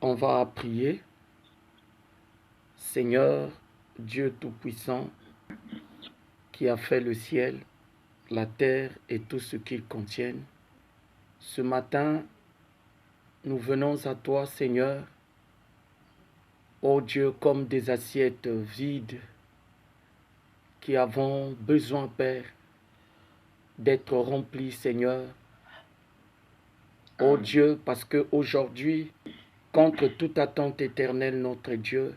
On va prier. Seigneur, Dieu Tout-Puissant, qui a fait le ciel, la terre et tout ce qu'ils contiennent, ce matin, nous venons à toi, Seigneur, ô Dieu, comme des assiettes vides qui avons besoin, Père, d'être remplies, Seigneur. Ô Dieu, parce qu'aujourd'hui, contre toute attente éternelle, notre Dieu,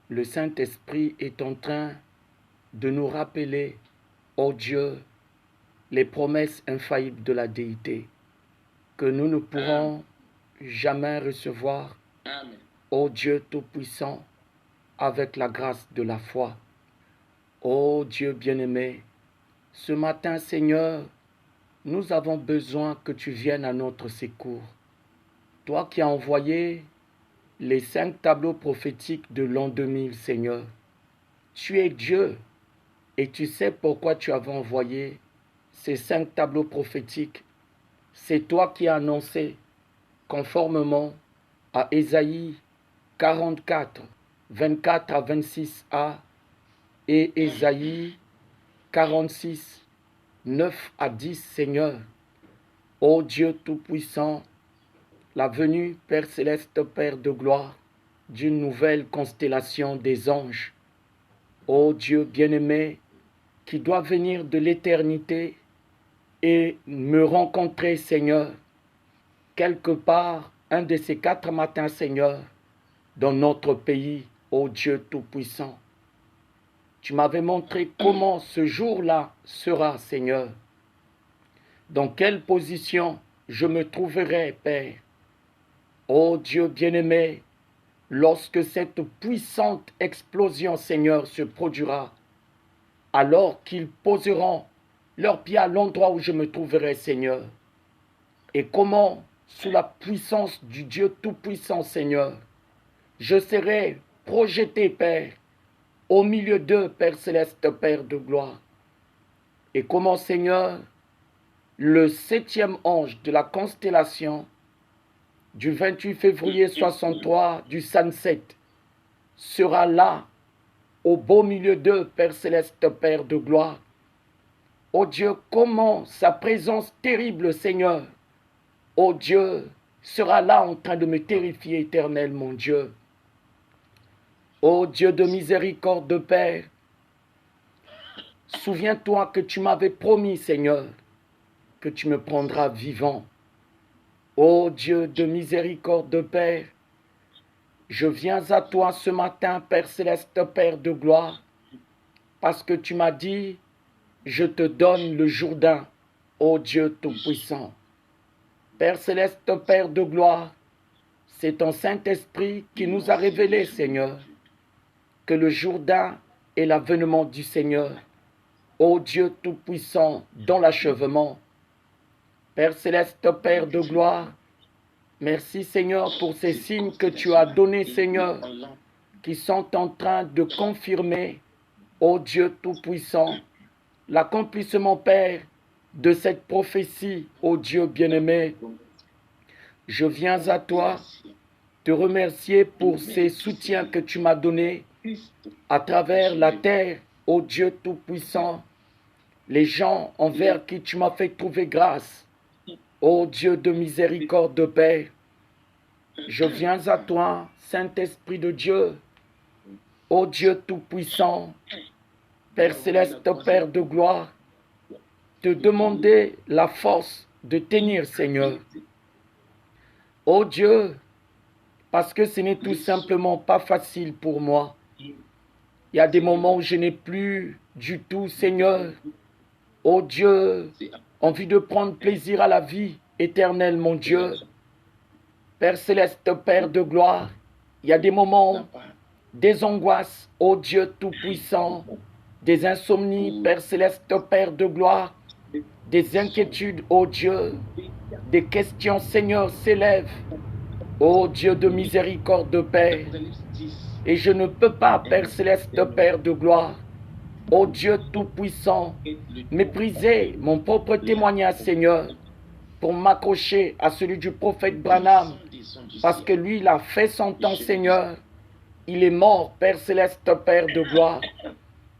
le Saint-Esprit est en train de nous rappeler, ô Dieu, les promesses infaillibles de la déité que nous ne pourrons jamais recevoir, ô Dieu Tout-Puissant, avec la grâce de la foi. Ô Dieu bien-aimé, ce matin, Seigneur, nous avons besoin que tu viennes à notre secours. Toi qui as envoyé les 5 tableaux prophétiques de l'an 2000, Seigneur, tu es Dieu et tu sais pourquoi tu avais envoyé ces 5 tableaux prophétiques. C'est toi qui as annoncé, conformément à Ésaïe 44, 24 à 26a et Ésaïe 46, 9 à 10, Seigneur. Ô Dieu Tout-Puissant, la venue, Père Céleste, Père de gloire, d'une nouvelle constellation des anges. Ô Dieu bien-aimé, qui doit venir de l'éternité et me rencontrer, Seigneur, quelque part, un de ces 4 matins, Seigneur, dans notre pays, ô Dieu Tout-Puissant. Tu m'avais montré comment ce jour-là sera, Seigneur. Dans quelle position je me trouverai, Père. Ô Dieu bien-aimé, lorsque cette puissante explosion, Seigneur, se produira, alors qu'ils poseront leurs pieds à l'endroit où je me trouverai, Seigneur. Et comment, sous la puissance du Dieu Tout-Puissant, Seigneur, je serai projeté, Père, au milieu d'eux, Père Céleste, Père de gloire. Et comment, Seigneur, le 7e ange de la constellation du 28 février 63 du Sunset sera là, au beau milieu d'eux, Père Céleste, Père de gloire. Ô Dieu, comment sa présence terrible, Seigneur, ô Dieu, sera là en train de me terrifier, éternel, mon Dieu. Ô Dieu de miséricorde, Père, souviens-toi que tu m'avais promis, Seigneur, que tu me prendras vivant. Ô Dieu de miséricorde, Père, je viens à toi ce matin, Père Céleste, Père de gloire, parce que tu m'as dit, je te donne le Jourdain, ô Dieu Tout-Puissant. Père Céleste, Père de gloire, c'est ton Saint-Esprit qui nous a révélé, Seigneur, que le Jourdain est l'avènement du Seigneur, ô Dieu Tout-Puissant, dans l'achèvement. Père Céleste, Père de gloire, merci, Seigneur, pour ces signes que tu as donnés, Seigneur, qui sont en train de confirmer, ô Dieu Tout-Puissant, l'accomplissement, Père, de cette prophétie, ô Dieu bien-aimé. Je viens à toi te remercier pour ces soutiens que tu m'as donnés à travers la terre, ô Dieu Tout-Puissant, les gens envers qui tu m'as fait trouver grâce. Ô Dieu de miséricorde, Père, je viens à toi, Saint-Esprit de Dieu, ô Dieu Tout-Puissant, Père Céleste, Père de gloire, te demander la force de tenir, Seigneur. Ô Dieu, parce que ce n'est tout simplement pas facile pour moi. Il y a des moments où je n'ai plus du tout, Seigneur, ô Dieu, envie de prendre plaisir à la vie éternelle, mon Dieu. Père Céleste, Père de gloire, il y a des moments, des angoisses, ô Dieu Tout-Puissant, des insomnies, Père Céleste, Père de gloire, des inquiétudes, ô Dieu, des questions, Seigneur, s'élèvent, ô Dieu de miséricorde, Père, et je ne peux pas, Père Céleste, Père de gloire, ô Dieu Tout-Puissant, mépriser mon propre témoignage, Seigneur, pour m'accrocher à celui du prophète Branham, parce que lui, il a fait son temps, Seigneur. Il est mort, Père céleste, Père de gloire.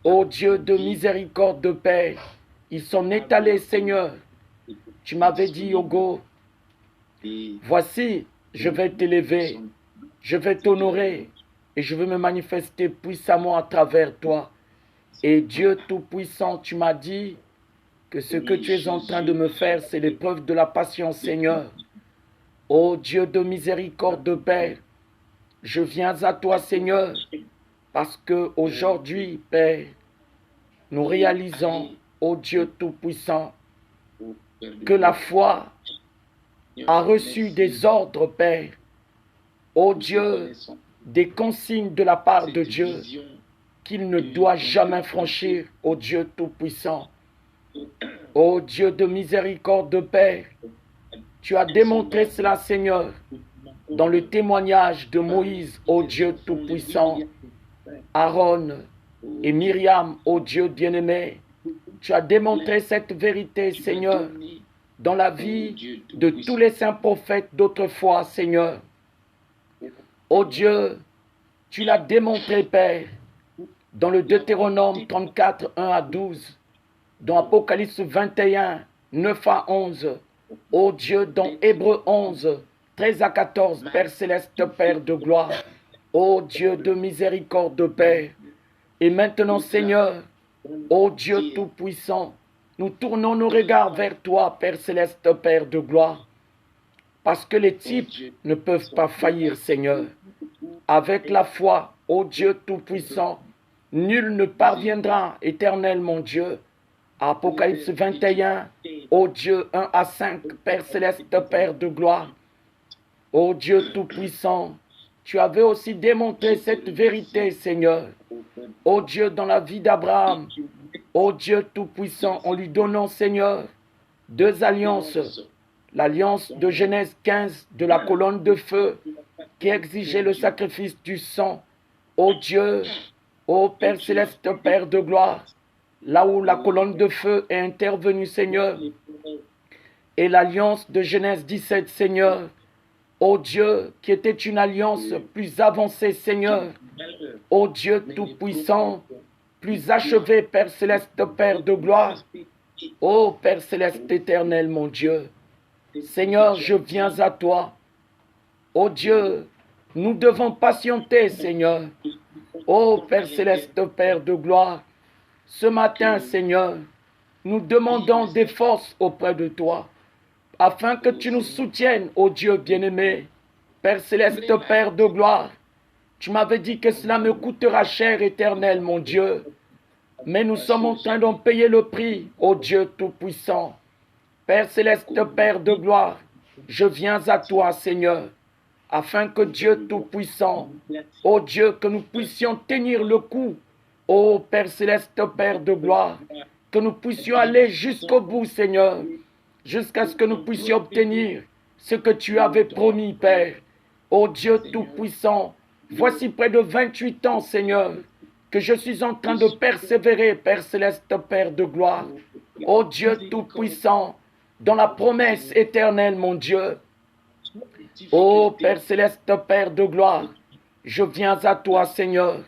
Ô Dieu de miséricorde, de Père, ils sont étalés, Seigneur. Tu m'avais dit, Yogo, voici, je vais t'élever, je vais t'honorer et je vais me manifester puissamment à travers toi. Et Dieu Tout-Puissant, tu m'as dit que ce que tu es en train de me faire, c'est l'épreuve de la patience, Seigneur. Ô Dieu de miséricorde, de Père, je viens à toi, Seigneur, parce que aujourd'hui, Père, nous réalisons, ô Dieu Tout-Puissant, que la foi a reçu des ordres, Père, ô Dieu, des consignes de la part de Dieu qu'il ne doit jamais franchir, ô Dieu Tout-Puissant. Ô Dieu de miséricorde, de Père, tu as démontré cela, Seigneur, dans le témoignage de Moïse, ô Dieu Tout-Puissant, Aaron et Myriam, ô Dieu bien-aimé. Tu as démontré cette vérité, Seigneur, dans la vie de tous les saints prophètes d'autrefois, Seigneur. Ô Dieu, tu l'as démontré, Père, dans le Deutéronome 34, 1 à 12, dans Apocalypse 21, 9 à 11, ô Dieu, dans Hébreux 11, 13 à 14, Père céleste, Père de gloire, ô Dieu de miséricorde, de Père. Et maintenant, Seigneur, ô Dieu Tout-Puissant, nous tournons nos regards vers toi, Père céleste, Père de gloire, parce que les types ne peuvent pas faillir, Seigneur. Avec la foi, ô Dieu Tout-Puissant, nul ne parviendra, éternel mon Dieu. Apocalypse 21, ô Dieu 1 à 5, Père céleste, Père de gloire. Ô Dieu Tout-Puissant, tu avais aussi démontré cette vérité, Seigneur. Ô Dieu, dans la vie d'Abraham, ô Dieu Tout-Puissant, en lui donnant, Seigneur, deux alliances. L'alliance de Genèse 15, de la colonne de feu, qui exigeait le sacrifice du sang. Ô Dieu, ô Père céleste, Père de gloire, là où la colonne de feu est intervenue, Seigneur, et l'alliance de Genèse 17, Seigneur, ô Dieu, qui était une alliance plus avancée, Seigneur, ô Dieu Tout-Puissant, plus achevée, Père céleste, Père de gloire, ô Père céleste éternel, mon Dieu. Seigneur, je viens à toi. Ô Dieu, nous devons patienter, Seigneur. Ô Père céleste, Père de gloire, ce matin, Seigneur, nous demandons des forces auprès de toi, afin que tu nous soutiennes, ô Dieu bien-aimé. Père céleste, Père de gloire, tu m'avais dit que cela me coûtera cher, éternel, mon Dieu. Mais nous sommes en train d'en payer le prix, ô Dieu Tout-Puissant. Père céleste, Père de gloire, je viens à toi, Seigneur, afin que Dieu Tout-Puissant, ô Dieu, que nous puissions tenir le coup, ô Père céleste, Père de gloire, que nous puissions aller jusqu'au bout, Seigneur, jusqu'à ce que nous puissions obtenir ce que tu avais promis, Père. Ô Dieu Tout-Puissant, voici près de 28 ans, Seigneur, que je suis en train de persévérer, Père céleste, Père de gloire. Ô Dieu Tout-Puissant, dans la promesse éternelle, mon Dieu. Ô Père céleste, Père de gloire, je viens à toi, Seigneur.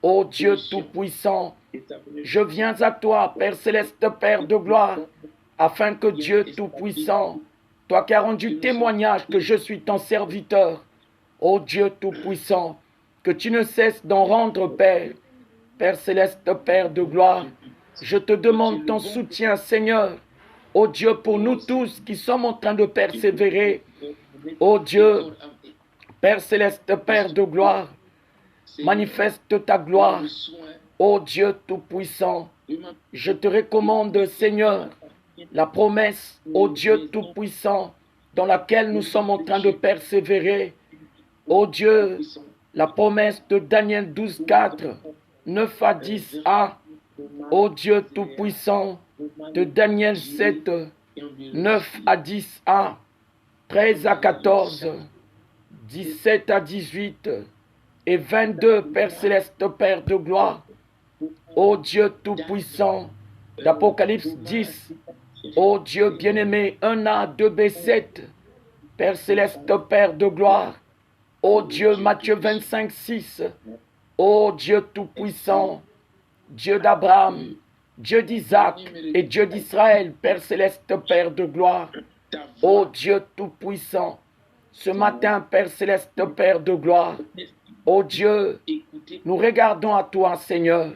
Ô Dieu Tout-Puissant, je viens à toi, Père céleste, Père de gloire, afin que Dieu Tout-Puissant, toi qui as rendu témoignage que je suis ton serviteur, ô Dieu Tout-Puissant, que tu ne cesses d'en rendre, Père, Père céleste, Père de gloire, je te demande ton soutien, Seigneur, ô Dieu, pour nous tous qui sommes en train de persévérer, ô Dieu, Père céleste, Père de gloire, manifeste ta gloire, ô Dieu Tout-Puissant. Je te recommande, Seigneur, la promesse, ô Dieu Tout-Puissant, dans laquelle nous sommes en train de persévérer. Ô Dieu, la promesse de Daniel 12, 4, 9 à 10a. Ô Dieu Tout-Puissant, de Daniel 7, 9 à 10a, 13 à 14, 17 à 18 et 22, Père céleste, Père de gloire. Ô Dieu Tout-Puissant, d'Apocalypse 10, ô Dieu bien-aimé, 1a, 2b, 7, Père céleste, Père de gloire. Ô Dieu, Matthieu 25, 6. Ô Dieu tout-puissant, Dieu d'Abraham, Dieu d'Isaac et Dieu d'Israël, Père céleste, Père de gloire. Ô Dieu tout-puissant, ce matin, Père céleste, Père de gloire. Ô Dieu, nous regardons à toi, Seigneur.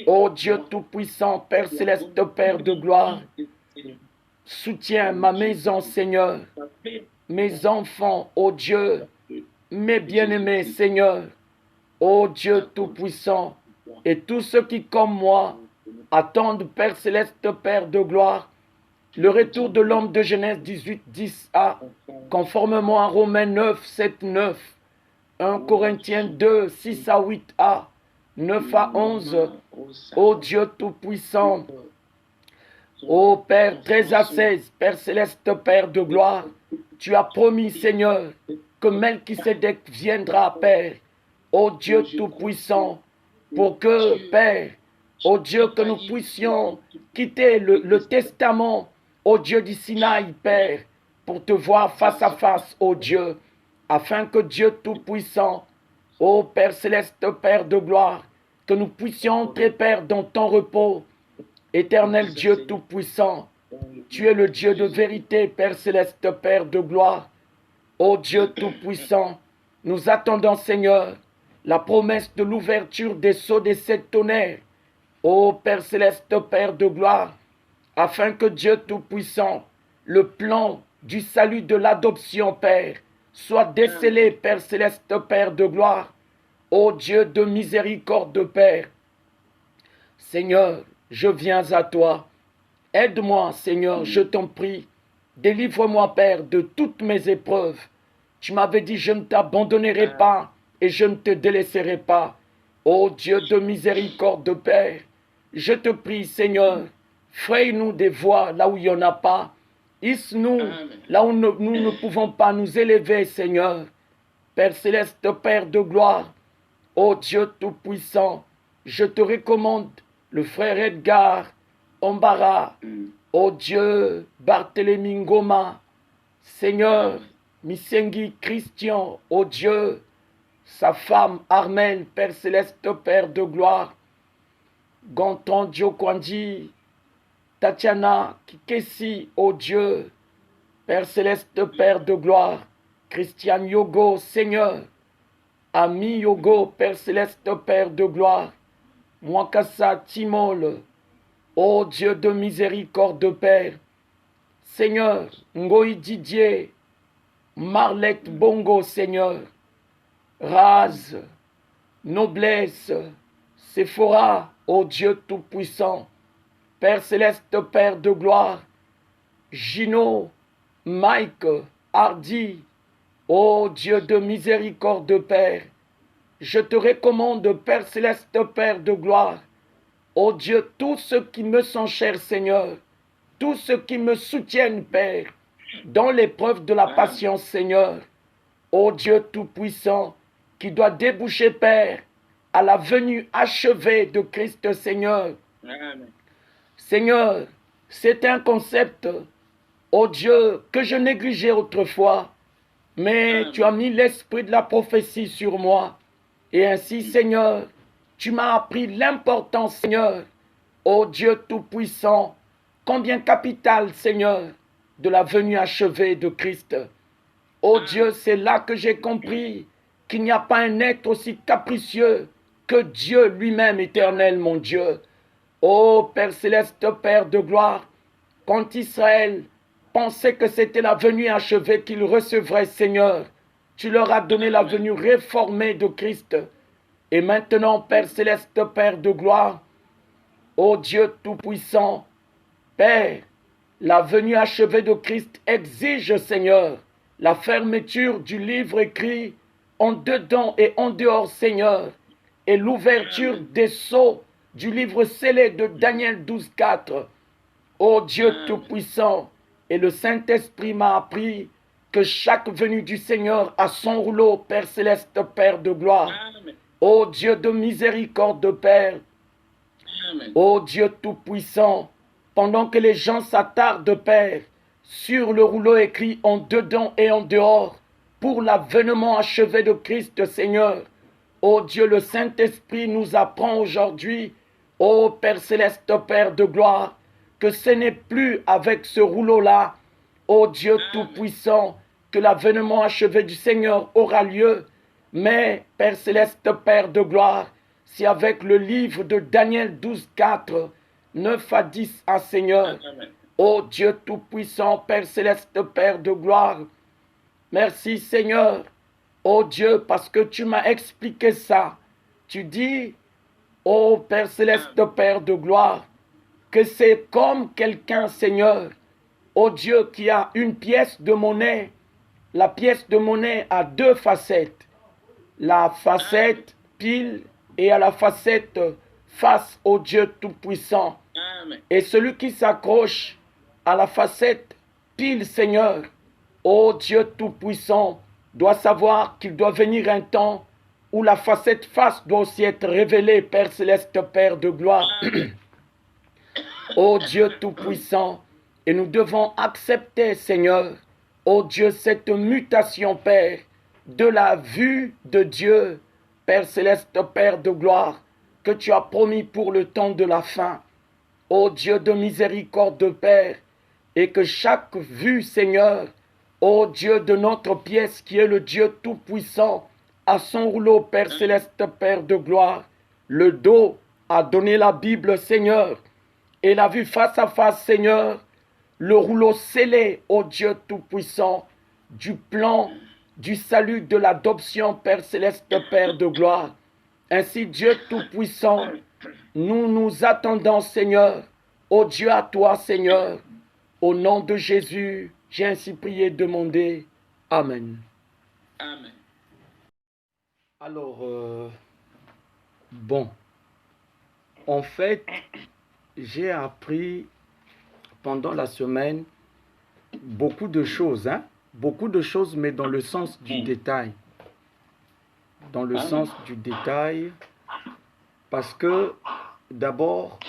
Ô Dieu tout-puissant, Père céleste, Père de gloire. Soutiens ma maison, Seigneur. Mes enfants, ô Dieu, mes bien-aimés, Seigneur. Ô Dieu tout-puissant, et tous ceux qui, comme moi, attendent, Père céleste, Père de gloire, le retour de l'homme de Genèse 18, 10a, conformément à Romains 9, 7, 9, 1 Corinthiens 2, 6 à 8a, 9 à 11, ô Dieu tout-puissant, ô Père 13 à 16, Père céleste, Père de gloire, tu as promis, Seigneur, que Melchisédek viendra, Père, ô Dieu tout-puissant, pour que, Père, ô Dieu, que nous puissions quitter le testament, ô Dieu du Sinaï, Père, pour te voir face à face, ô Dieu, afin que Dieu tout-puissant, ô Père céleste, Père de gloire, que nous puissions entrer, Père, dans ton repos. Éternel Dieu tout-puissant, tu es le Dieu de vérité, Père céleste, Père de gloire. Ô Dieu tout-puissant, nous attendons, Seigneur, la promesse de l'ouverture des sceaux des sept tonnerres. Ô Père céleste, Père de gloire, afin que Dieu tout-puissant, le plan du salut de l'adoption, Père, soit décelé, Père céleste, Père de gloire. Ô Dieu de miséricorde, Père. Seigneur, je viens à toi. Aide-moi, Seigneur, je t'en prie. Délivre-moi, Père, de toutes mes épreuves. Tu m'avais dit, je ne t'abandonnerai pas et je ne te délaisserai pas. Ô Dieu de miséricorde, Père, je te prie, Seigneur, fraye-nous des voies là où il n'y en a pas. Hisse-nous là où nous ne pouvons pas nous élever, Seigneur. Père céleste, Père de gloire, ô Dieu tout-puissant, je te recommande le frère Edgar Ombara, ô Dieu, Barthélemy Ngoma, Seigneur, Misengi Christian, ô Dieu, sa femme Armel, Père céleste, Père de gloire, Ganton Djokwandi, Tatiana Kikesi, ô Dieu, Père céleste, Père de gloire, Christian Yogo, Seigneur, Ami Yogo, Père céleste, Père de gloire, Mwakasa Timol, ô Dieu de miséricorde, Père, Seigneur, Ngoï Didier, Marlette Bongo, Seigneur, Raz, Noblesse, Sephora, ô Dieu tout-puissant, Père céleste, Père de gloire, Gino, Mike, Hardy, ô Dieu de miséricorde, Père, je te recommande, Père céleste, Père de gloire, ô Dieu, tous ceux qui me sont chers, Seigneur, tous ceux qui me soutiennent, Père, dans l'épreuve de la patience, Seigneur, ô Dieu tout-puissant, qui doit déboucher, Père, à la venue achevée de Christ, Seigneur. Amen. Seigneur, c'est un concept, ô Dieu, que je négligeais autrefois, mais Amen. Tu as mis l'esprit de la prophétie sur moi. Et ainsi, Seigneur, tu m'as appris l'importance, Seigneur, ô Dieu tout-puissant, combien capital, Seigneur, de la venue achevée de Christ. Ô Dieu, c'est là que j'ai compris qu'il n'y a pas un être aussi capricieux que Dieu lui-même éternel, mon Dieu. Ô Père céleste, Père de gloire, quand Israël pensait que c'était la venue achevée qu'il recevrait, Seigneur, tu leur as donné la venue réformée de Christ. Et maintenant, Père céleste, Père de gloire, ô Dieu tout-puissant, Père, la venue achevée de Christ exige, Seigneur, la fermeture du livre écrit en dedans et en dehors, Seigneur, et l'ouverture des sceaux du livre scellé de Daniel 12, 4. Ô Dieu tout-puissant, et le Saint-Esprit m'a appris que chaque venue du Seigneur a son rouleau, Père céleste, Père de gloire. Ô Dieu de miséricorde, Père. Amen. Ô Dieu tout-puissant, pendant que les gens s'attardent, Père, sur le rouleau écrit en dedans et en dehors, pour l'avènement achevé de Christ, Seigneur. Ô Dieu, le Saint-Esprit nous apprend aujourd'hui, ô Père céleste, Père de gloire, que ce n'est plus avec ce rouleau-là, ô Dieu Tout-Puissant, que l'avènement achevé du Seigneur aura lieu, mais, Père céleste, Père de gloire, c'est avec le livre de Daniel 12, 4, 9 à 10, à Seigneur. Ô Dieu Tout-Puissant, Père céleste, Père de gloire, merci Seigneur. Ô Dieu, parce que tu m'as expliqué ça. Tu dis, ô Père céleste, Père de gloire, que c'est comme quelqu'un, Seigneur, ô Dieu, qui a une pièce de monnaie. La pièce de monnaie a deux facettes. La facette pile et à la facette face au Dieu Tout-Puissant. Et celui qui s'accroche à la facette pile, Seigneur, ô Dieu Tout-Puissant, doit savoir qu'il doit venir un temps où la facette face doit aussi être révélée, Père céleste, Père de gloire. Ô Dieu Tout-Puissant, et nous devons accepter, Seigneur, ô Dieu, cette mutation, Père, de la vue de Dieu, Père céleste, Père de gloire, que tu as promis pour le temps de la fin. Ô Dieu de miséricorde, Père, et que chaque vue, Seigneur, ô Dieu de notre pièce, qui est le Dieu Tout-Puissant, à son rouleau, Père céleste, Père de gloire, le dos a donné la Bible, Seigneur, et la vue face à face, Seigneur, le rouleau scellé, ô Dieu Tout-Puissant, du plan, du salut, de l'adoption, Père céleste, Père de gloire. Ainsi, Dieu Tout-Puissant, nous nous attendons, Seigneur, ô Dieu à toi, Seigneur. Au nom de Jésus, j'ai ainsi prié et demandé. Amen. Amen. Alors, bon, en fait, j'ai appris pendant la semaine beaucoup de choses, beaucoup de choses, mais dans le sens du détail. Dans le sens du détail, parce que d'abord,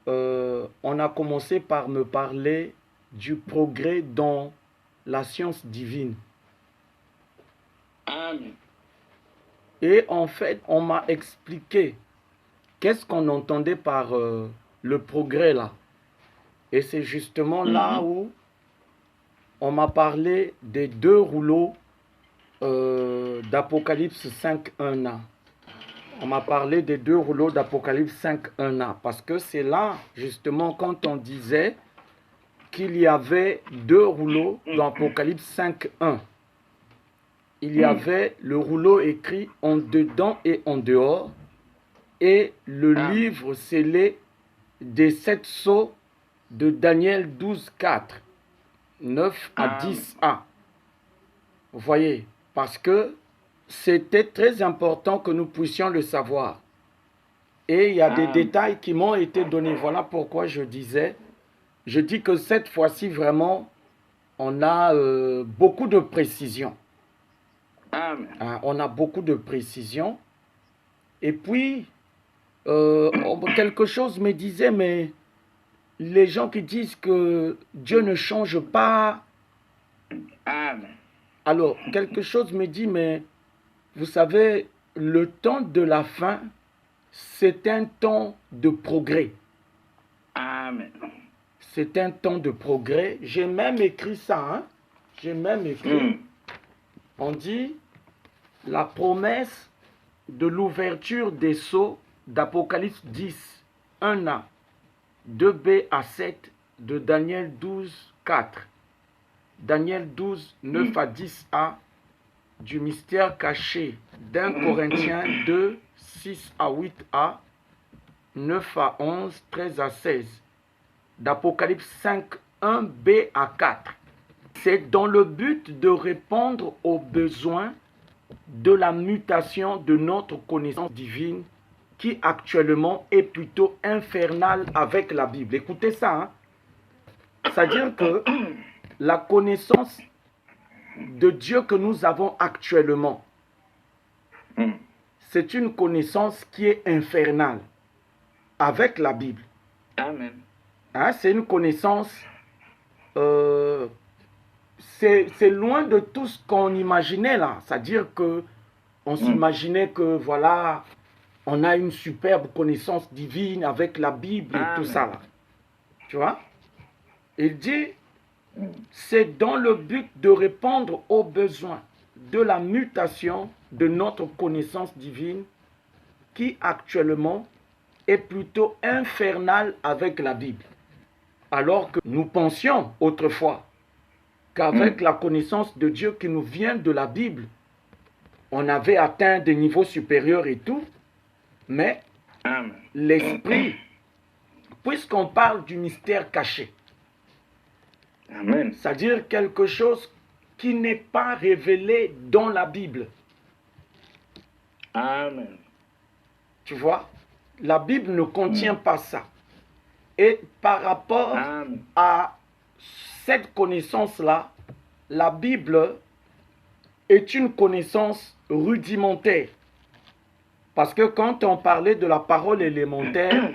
on a commencé par me parler du progrès dans la science divine. Amen. Et en fait, on m'a expliqué qu'est-ce qu'on entendait par le progrès là. Et c'est justement là où on m'a parlé des deux rouleaux d'Apocalypse 5.1a. On m'a parlé des deux rouleaux d'Apocalypse 5.1a. Parce que c'est là, justement, quand on disait qu'il y avait deux rouleaux dans Apocalypse 5.1. Il y avait le rouleau écrit en dedans et en dehors, et le livre scellé des 7 sceaux de Daniel 12.4, 9 à 10a. Vous voyez, parce que c'était très important que nous puissions le savoir. Et il y a des détails qui m'ont été donnés. Voilà pourquoi je dis que cette fois-ci, vraiment, on a beaucoup de précision. On a beaucoup de précision. Et puis, quelque chose me disait, mais les gens qui disent que Dieu ne change pas. Alors, quelque chose me dit, mais vous savez, le temps de la fin, c'est un temps de progrès. Amen. C'est un temps de progrès. J'ai même écrit ça. J'ai même écrit. On dit la promesse de l'ouverture des sceaux d'Apocalypse 10, 1a, 2b à 7 de Daniel 12, 4. Daniel 12, 9 à 10a du mystère caché d'un Corinthiens 2, 6 à 8a, 9 à 11, 13 à 16, d'Apocalypse 5, 1b à 4. C'est dans le but de répondre aux besoins de la mutation de notre connaissance divine qui actuellement est plutôt infernale avec la Bible. Écoutez ça, c'est-à-dire que la connaissance de Dieu que nous avons actuellement, c'est une connaissance qui est infernale avec la Bible. Amen. C'est une connaissance c'est loin de tout ce qu'on imaginait là. C'est-à-dire que on s'imaginait que voilà, on a une superbe connaissance divine avec la Bible et tout ça là. Tu vois? Il dit, c'est dans le but de répondre aux besoins de la mutation de notre connaissance divine qui actuellement est plutôt infernale avec la Bible. Alors que nous pensions autrefois qu'avec la connaissance de Dieu qui nous vient de la Bible, on avait atteint des niveaux supérieurs et tout, mais l'esprit, puisqu'on parle du mystère caché, c'est-à-dire quelque chose qui n'est pas révélé dans la Bible. Amen. Tu vois, la Bible ne contient pas ça. Et par rapport à cette connaissance-là, la Bible est une connaissance rudimentaire. Parce que quand on parlait de la parole élémentaire,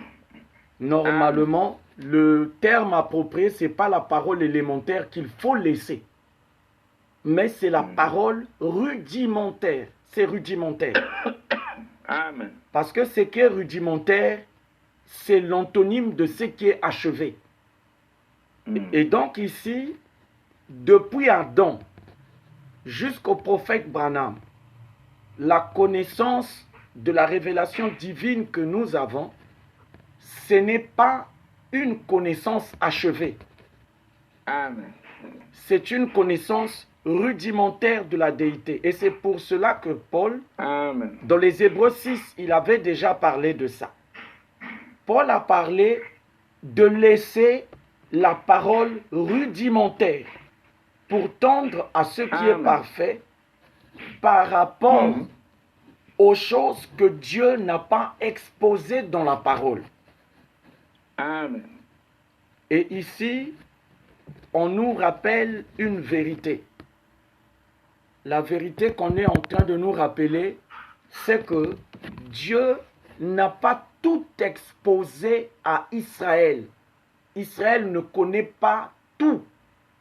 normalement, le terme approprié, ce n'est pas la parole élémentaire qu'il faut laisser. Mais c'est la parole rudimentaire. C'est rudimentaire. Amen. Parce que ce qui est rudimentaire, c'est l'antonyme de ce qui est achevé. Et donc ici, depuis Adam jusqu'au prophète Branham, la connaissance de la révélation divine que nous avons, ce n'est pas une connaissance achevée. Amen. C'est une connaissance rudimentaire de la déité. Et c'est pour cela que Paul, Amen. dans les Hébreux 6, il avait déjà parlé de ça. Paul a parlé de laisser la parole rudimentaire pour tendre à ce qui est parfait par rapport aux choses que Dieu n'a pas exposées dans la parole. Amen. Et ici, on nous rappelle une vérité. La vérité qu'on est en train de nous rappeler, c'est que Dieu n'a pas tout exposé à Israël. Israël ne connaît pas tout.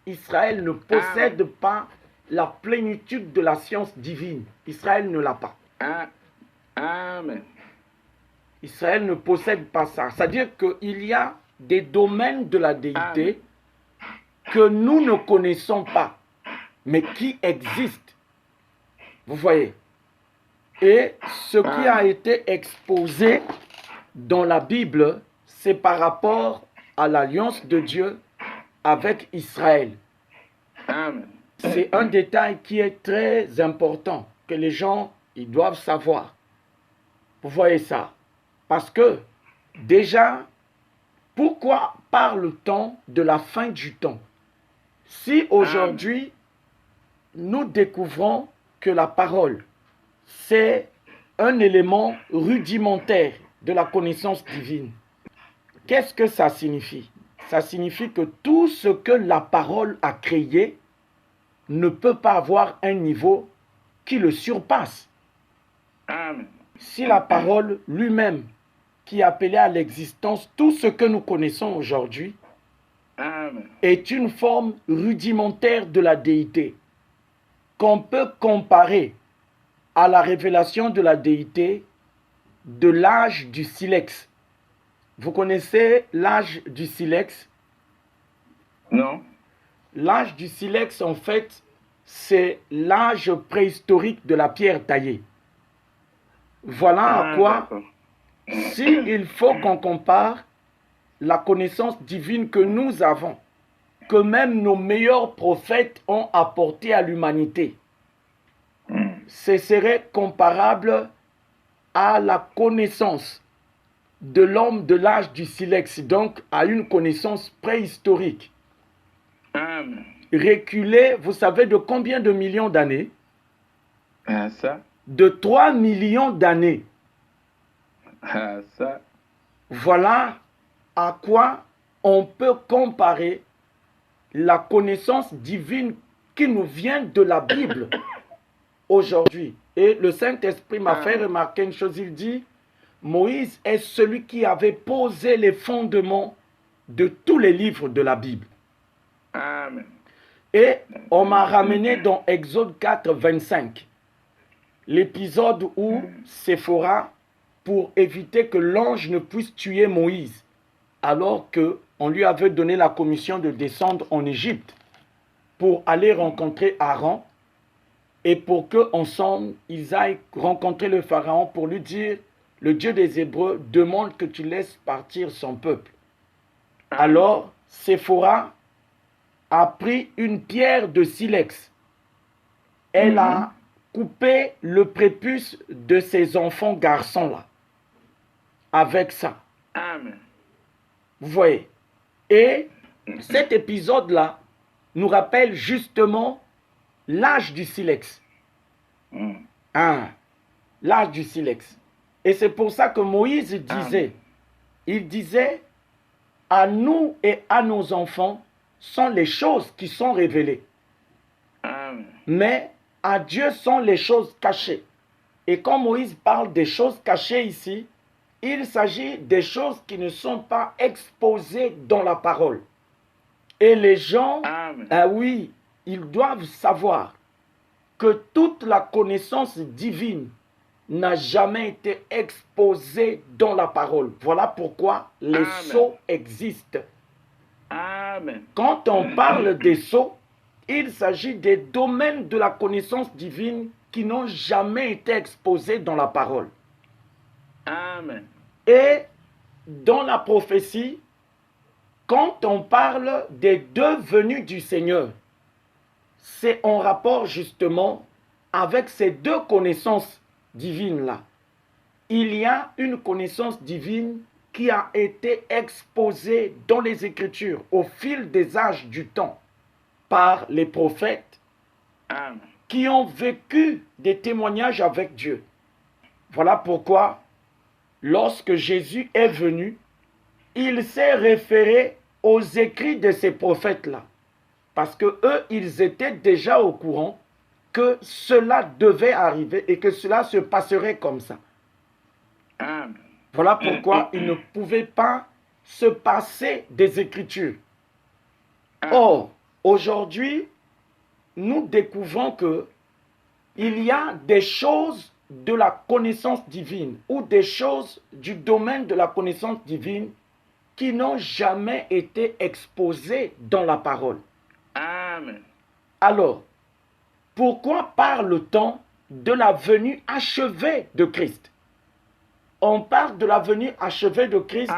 Israël ne possède pas la plénitude de la science divine. Israël ne l'a pas. Amen. Israël ne possède pas ça. C'est-à-dire qu'il y a des domaines de la déité que nous ne connaissons pas, mais qui existent. Vous voyez? Et ce qui a été exposé dans la Bible, c'est par rapport à l'alliance de Dieu avec Israël. Amen. C'est un détail qui est très important, que les gens ils doivent savoir. Vous voyez ça? Parce que, déjà, pourquoi parle-t-on de la fin du temps? Si aujourd'hui, nous découvrons que la parole, c'est un élément rudimentaire de la connaissance divine, qu'est-ce que ça signifie? Ça signifie que tout ce que la parole a créé ne peut pas avoir un niveau qui le surpasse. Amen. Si la parole lui-même, qui appelait à l'existence tout ce que nous connaissons aujourd'hui, est une forme rudimentaire de la déité, qu'on peut comparer à la révélation de la déité de l'âge du silex. Vous connaissez l'âge du silex? Non. L'âge du silex, en fait, c'est l'âge préhistorique de la pierre taillée. Voilà à quoi, s'il faut qu'on compare la connaissance divine que nous avons, que même nos meilleurs prophètes ont apporté à l'humanité, ce serait comparable à la connaissance de l'homme de l'âge du silex, donc à une connaissance préhistorique. Reculé, vous savez de combien de millions d'années? Ça. De 3 millions d'années. Ça. Voilà à quoi on peut comparer la connaissance divine qui nous vient de la Bible aujourd'hui. Et le Saint-Esprit m'a fait remarquer une chose, il dit, Moïse est celui qui avait posé les fondements de tous les livres de la Bible. Amen. Et on m'a ramené dans Exode 4, 25, l'épisode où Séphora, pour éviter que l'ange ne puisse tuer Moïse, alors qu'on lui avait donné la commission de descendre en Égypte pour aller rencontrer Aaron, et pour qu'ensemble, ils aillent rencontrer le Pharaon pour lui dire, le Dieu des Hébreux demande que tu laisses partir son peuple. Alors, Séphora a pris une pierre de silex. Elle a coupé le prépuce de ses enfants garçons-là. Avec ça. Amen. Vous voyez. Et cet épisode-là nous rappelle justement l'âge du silex. Hein, l'âge du silex. Et c'est pour ça que Moïse disait, il disait, à nous et à nos enfants sont les choses qui sont révélées. Amen. Mais à Dieu sont les choses cachées. Et quand Moïse parle des choses cachées ici, il s'agit des choses qui ne sont pas exposées dans la parole. Et les gens, oui, ils doivent savoir que toute la connaissance divine n'a jamais été exposée dans la parole. Voilà pourquoi les sceaux existent. Amen. Quand on parle des sceaux, il s'agit des domaines de la connaissance divine qui n'ont jamais été exposés dans la parole. Amen. Et dans la prophétie, quand on parle des deux venues du Seigneur, c'est en rapport justement avec ces deux connaissances divines-là. Il y a une connaissance divine qui a été exposée dans les Écritures au fil des âges du temps par les prophètes qui ont vécu des témoignages avec Dieu. Voilà pourquoi, lorsque Jésus est venu, il s'est référé aux écrits de ces prophètes-là. Parce que eux, ils étaient déjà au courant que cela devait arriver et que cela se passerait comme ça. Voilà pourquoi ils ne pouvaient pas se passer des Écritures. Or, aujourd'hui, nous découvrons que il y a des choses de la connaissance divine ou des choses du domaine de la connaissance divine qui n'ont jamais été exposées dans la parole. Amen. Alors, pourquoi parle-t-on de la venue achevée de Christ? On parle de la venue achevée de Christ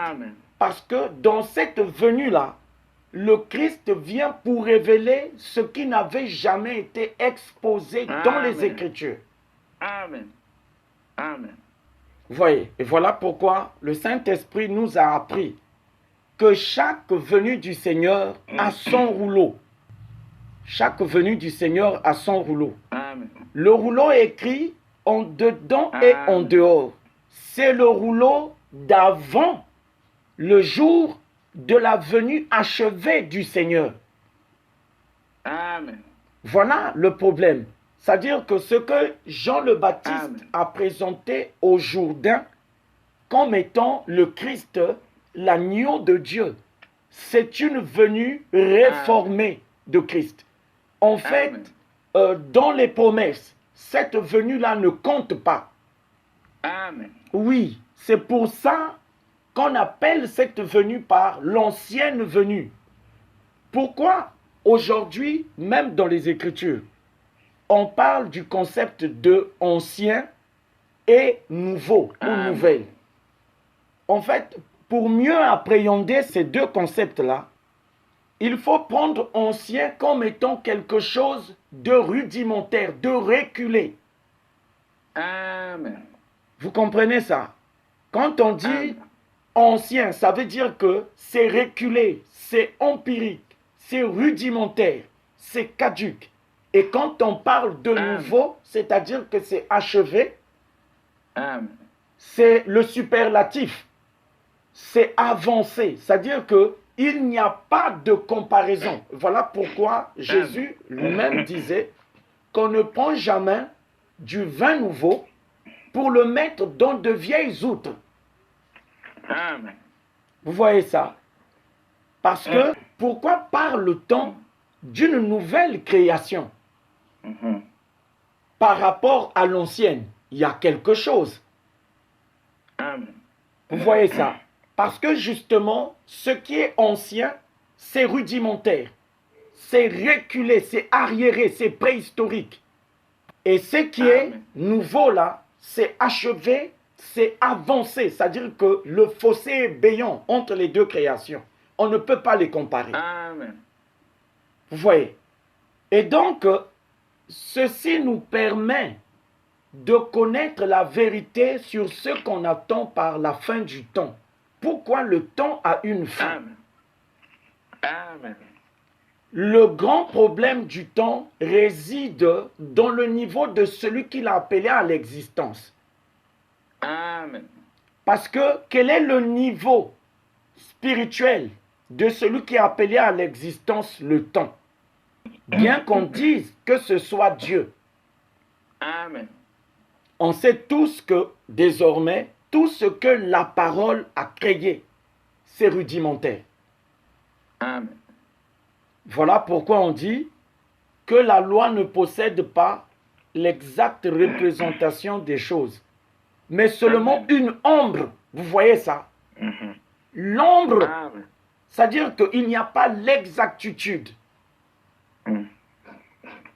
parce que dans cette venue-là, le Christ vient pour révéler ce qui n'avait jamais été exposé dans les Écritures. Amen. Amen. Vous voyez, et voilà pourquoi le Saint-Esprit nous a appris que chaque venue du Seigneur a son rouleau. Chaque venue du Seigneur a son rouleau. Amen. Le rouleau est écrit en dedans et en dehors. C'est le rouleau d'avant le jour de la venue achevée du Seigneur. Amen. Voilà le problème. C'est-à-dire que ce que Jean le Baptiste a présenté au Jourdain comme étant le Christ, l'agneau de Dieu, c'est une venue réformée de Christ. En fait, dans les promesses, cette venue-là ne compte pas. Amen. Oui, c'est pour ça qu'on appelle cette venue par l'ancienne venue. Pourquoi aujourd'hui, même dans les Écritures, on parle du concept de ancien et nouveau ou nouvelle? En fait, pour mieux appréhender ces deux concepts-là, il faut prendre ancien comme étant quelque chose de rudimentaire, de reculé. Amen. Vous comprenez ça? Quand on dit ancien, ça veut dire que c'est reculé, c'est empirique, c'est rudimentaire, c'est caduque. Et quand on parle de nouveau, c'est-à-dire que c'est achevé, c'est le superlatif, c'est avancé, c'est-à-dire qu'il n'y a pas de comparaison. Voilà pourquoi Jésus lui-même disait qu'on ne prend jamais du vin nouveau pour le mettre dans de vieilles outres. Amen. Vous voyez ça? Parce que, pourquoi parle-t-on d'une nouvelle création par rapport à l'ancienne. Il y a quelque chose. Amen. Vous voyez ça? Parce que justement, ce qui est ancien, c'est rudimentaire. C'est reculé, c'est arriéré, c'est préhistorique. Et ce qui est nouveau là, c'est achevé, c'est avancé. C'est-à-dire que le fossé est béant entre les deux créations. On ne peut pas les comparer. Amen. Vous voyez? Et donc, ceci nous permet de connaître la vérité sur ce qu'on attend par la fin du temps. Pourquoi le temps a une fin? Amen. Amen. Le grand problème du temps réside dans le niveau de celui qu'il a appelé à l'existence. Amen. Parce que quel est le niveau spirituel de celui qui a appelé à l'existence le temps? Bien qu'on dise que ce soit Dieu, Amen. on sait tous que désormais, tout ce que la parole a créé, c'est rudimentaire. Amen. Voilà pourquoi on dit que la loi ne possède pas l'exacte représentation des choses, mais seulement une ombre. Vous voyez ça? L'ombre, Amen. c'est-à-dire qu'il n'y a pas l'exactitude,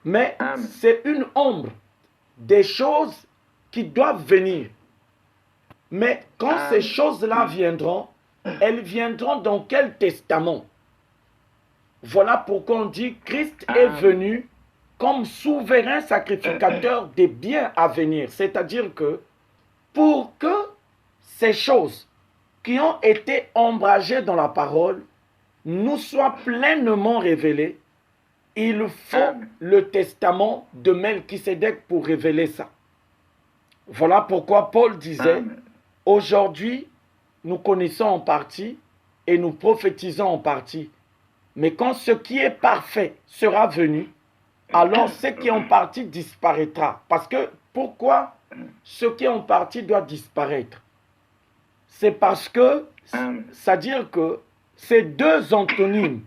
mais Amen. c'est une ombre des choses qui doivent venir. Mais quand Amen. ces choses-là viendront, elles viendront dans quel testament? Voilà pourquoi on dit Christ est venu comme souverain sacrificateur des biens à venir. C'est-à-dire que pour que ces choses qui ont été ombragées dans la parole nous soient pleinement révélées, il faut le testament de Melchisédek pour révéler ça. Voilà pourquoi Paul disait, aujourd'hui, nous connaissons en partie et nous prophétisons en partie. Mais quand ce qui est parfait sera venu, alors ce qui est en partie disparaîtra. Parce que pourquoi ce qui est en partie doit disparaître? C'est parce que, c'est-à-dire que ces deux antonymes,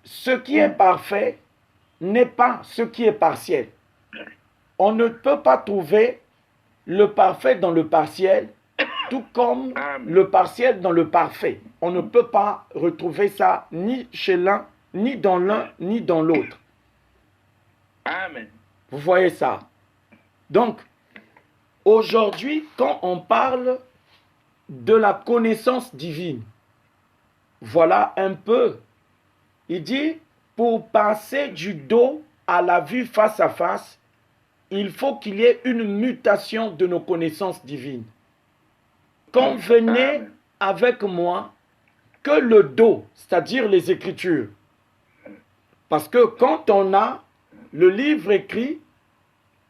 ce qui est parfait n'est pas ce qui est partiel. On ne peut pas trouver le parfait dans le partiel, tout comme le partiel dans le parfait. On ne peut pas retrouver ça ni chez l'un, ni dans l'un, ni dans l'autre. Amen. Vous voyez ça? Donc, aujourd'hui, quand on parle de la connaissance divine, voilà un peu. Il dit, pour passer du dos à la vue face à face, il faut qu'il y ait une mutation de nos connaissances divines. Convenez avec moi que le dos, c'est-à-dire les Écritures, parce que quand on a le livre écrit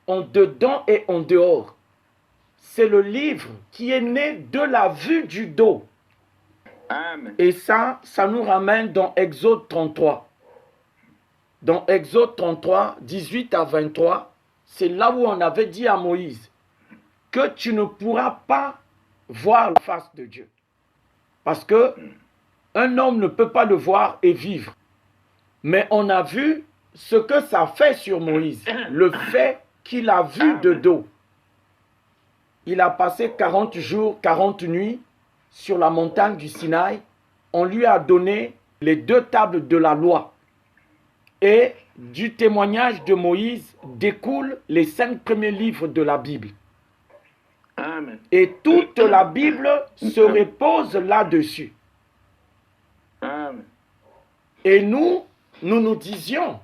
en dedans et en dehors, c'est le livre qui est né de la vue du dos. Amen. Et ça nous ramène dans Exode 33. Dans Exode 33, 18 à 23, c'est là où on avait dit à Moïse que tu ne pourras pas voir la face de Dieu. Parce que un homme ne peut pas le voir et vivre. Mais on a vu ce que ça fait sur Moïse, le fait qu'il a vu de dos. Il a passé 40 jours, 40 nuits sur la montagne du Sinaï. On lui a donné les 2 tables de la loi. Et du témoignage de Moïse découlent les 5 premiers livres de la Bible. Amen. Et toute la Bible se repose là-dessus. Amen. Et nous disions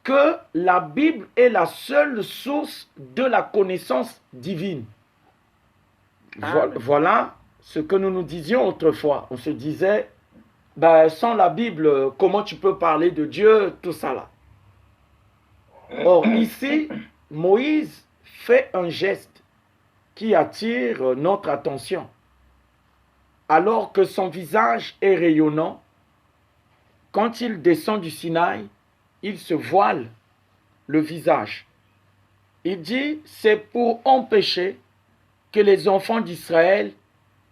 que la Bible est la seule source de la connaissance divine. Voilà ce que nous disions autrefois. On se disait, ben, sans la Bible, comment tu peux parler de Dieu, tout ça là. Or, ici, Moïse fait un geste qui attire notre attention. Alors que son visage est rayonnant, quand il descend du Sinaï, il se voile le visage. Il dit, c'est pour empêcher que les enfants d'Israël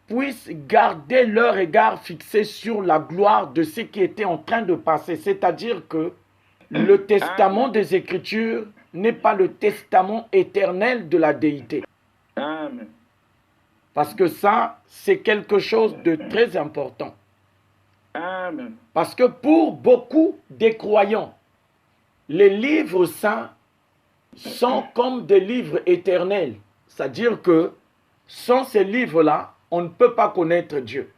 puissent garder leur regard fixé sur la gloire de ce qui était en train de passer. C'est-à-dire que le testament des Écritures n'est pas le testament éternel de la déité. Amen. Parce que ça, c'est quelque chose de très important. Amen. Parce que pour beaucoup des croyants, les livres saints sont comme des livres éternels. C'est-à-dire que sans ces livres-là, on ne peut pas connaître Dieu.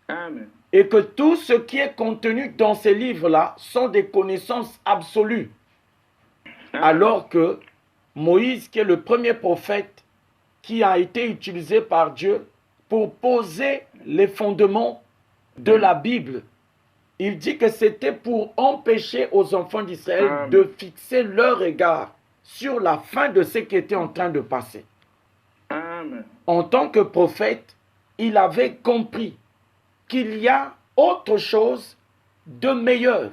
Amen. Et que tout ce qui est contenu dans ces livres-là sont des connaissances absolues. Alors que Moïse, qui est le premier prophète qui a été utilisé par Dieu pour poser les fondements de la Bible, il dit que c'était pour empêcher aux enfants d'Israël de fixer leur regard sur la fin de ce qui était en train de passer. Amen. En tant que prophète, il avait compris qu'il y a autre chose de meilleur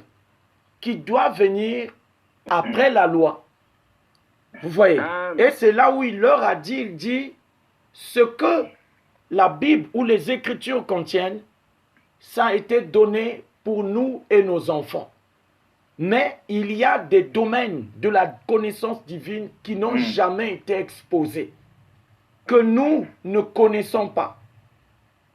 qui doit venir après la loi. Vous voyez? Et c'est là où il leur a dit, il dit, ce que la Bible ou les Écritures contiennent, ça a été donné pour nous et nos enfants. Mais il y a des domaines de la connaissance divine qui n'ont jamais été exposés, que nous ne connaissons pas.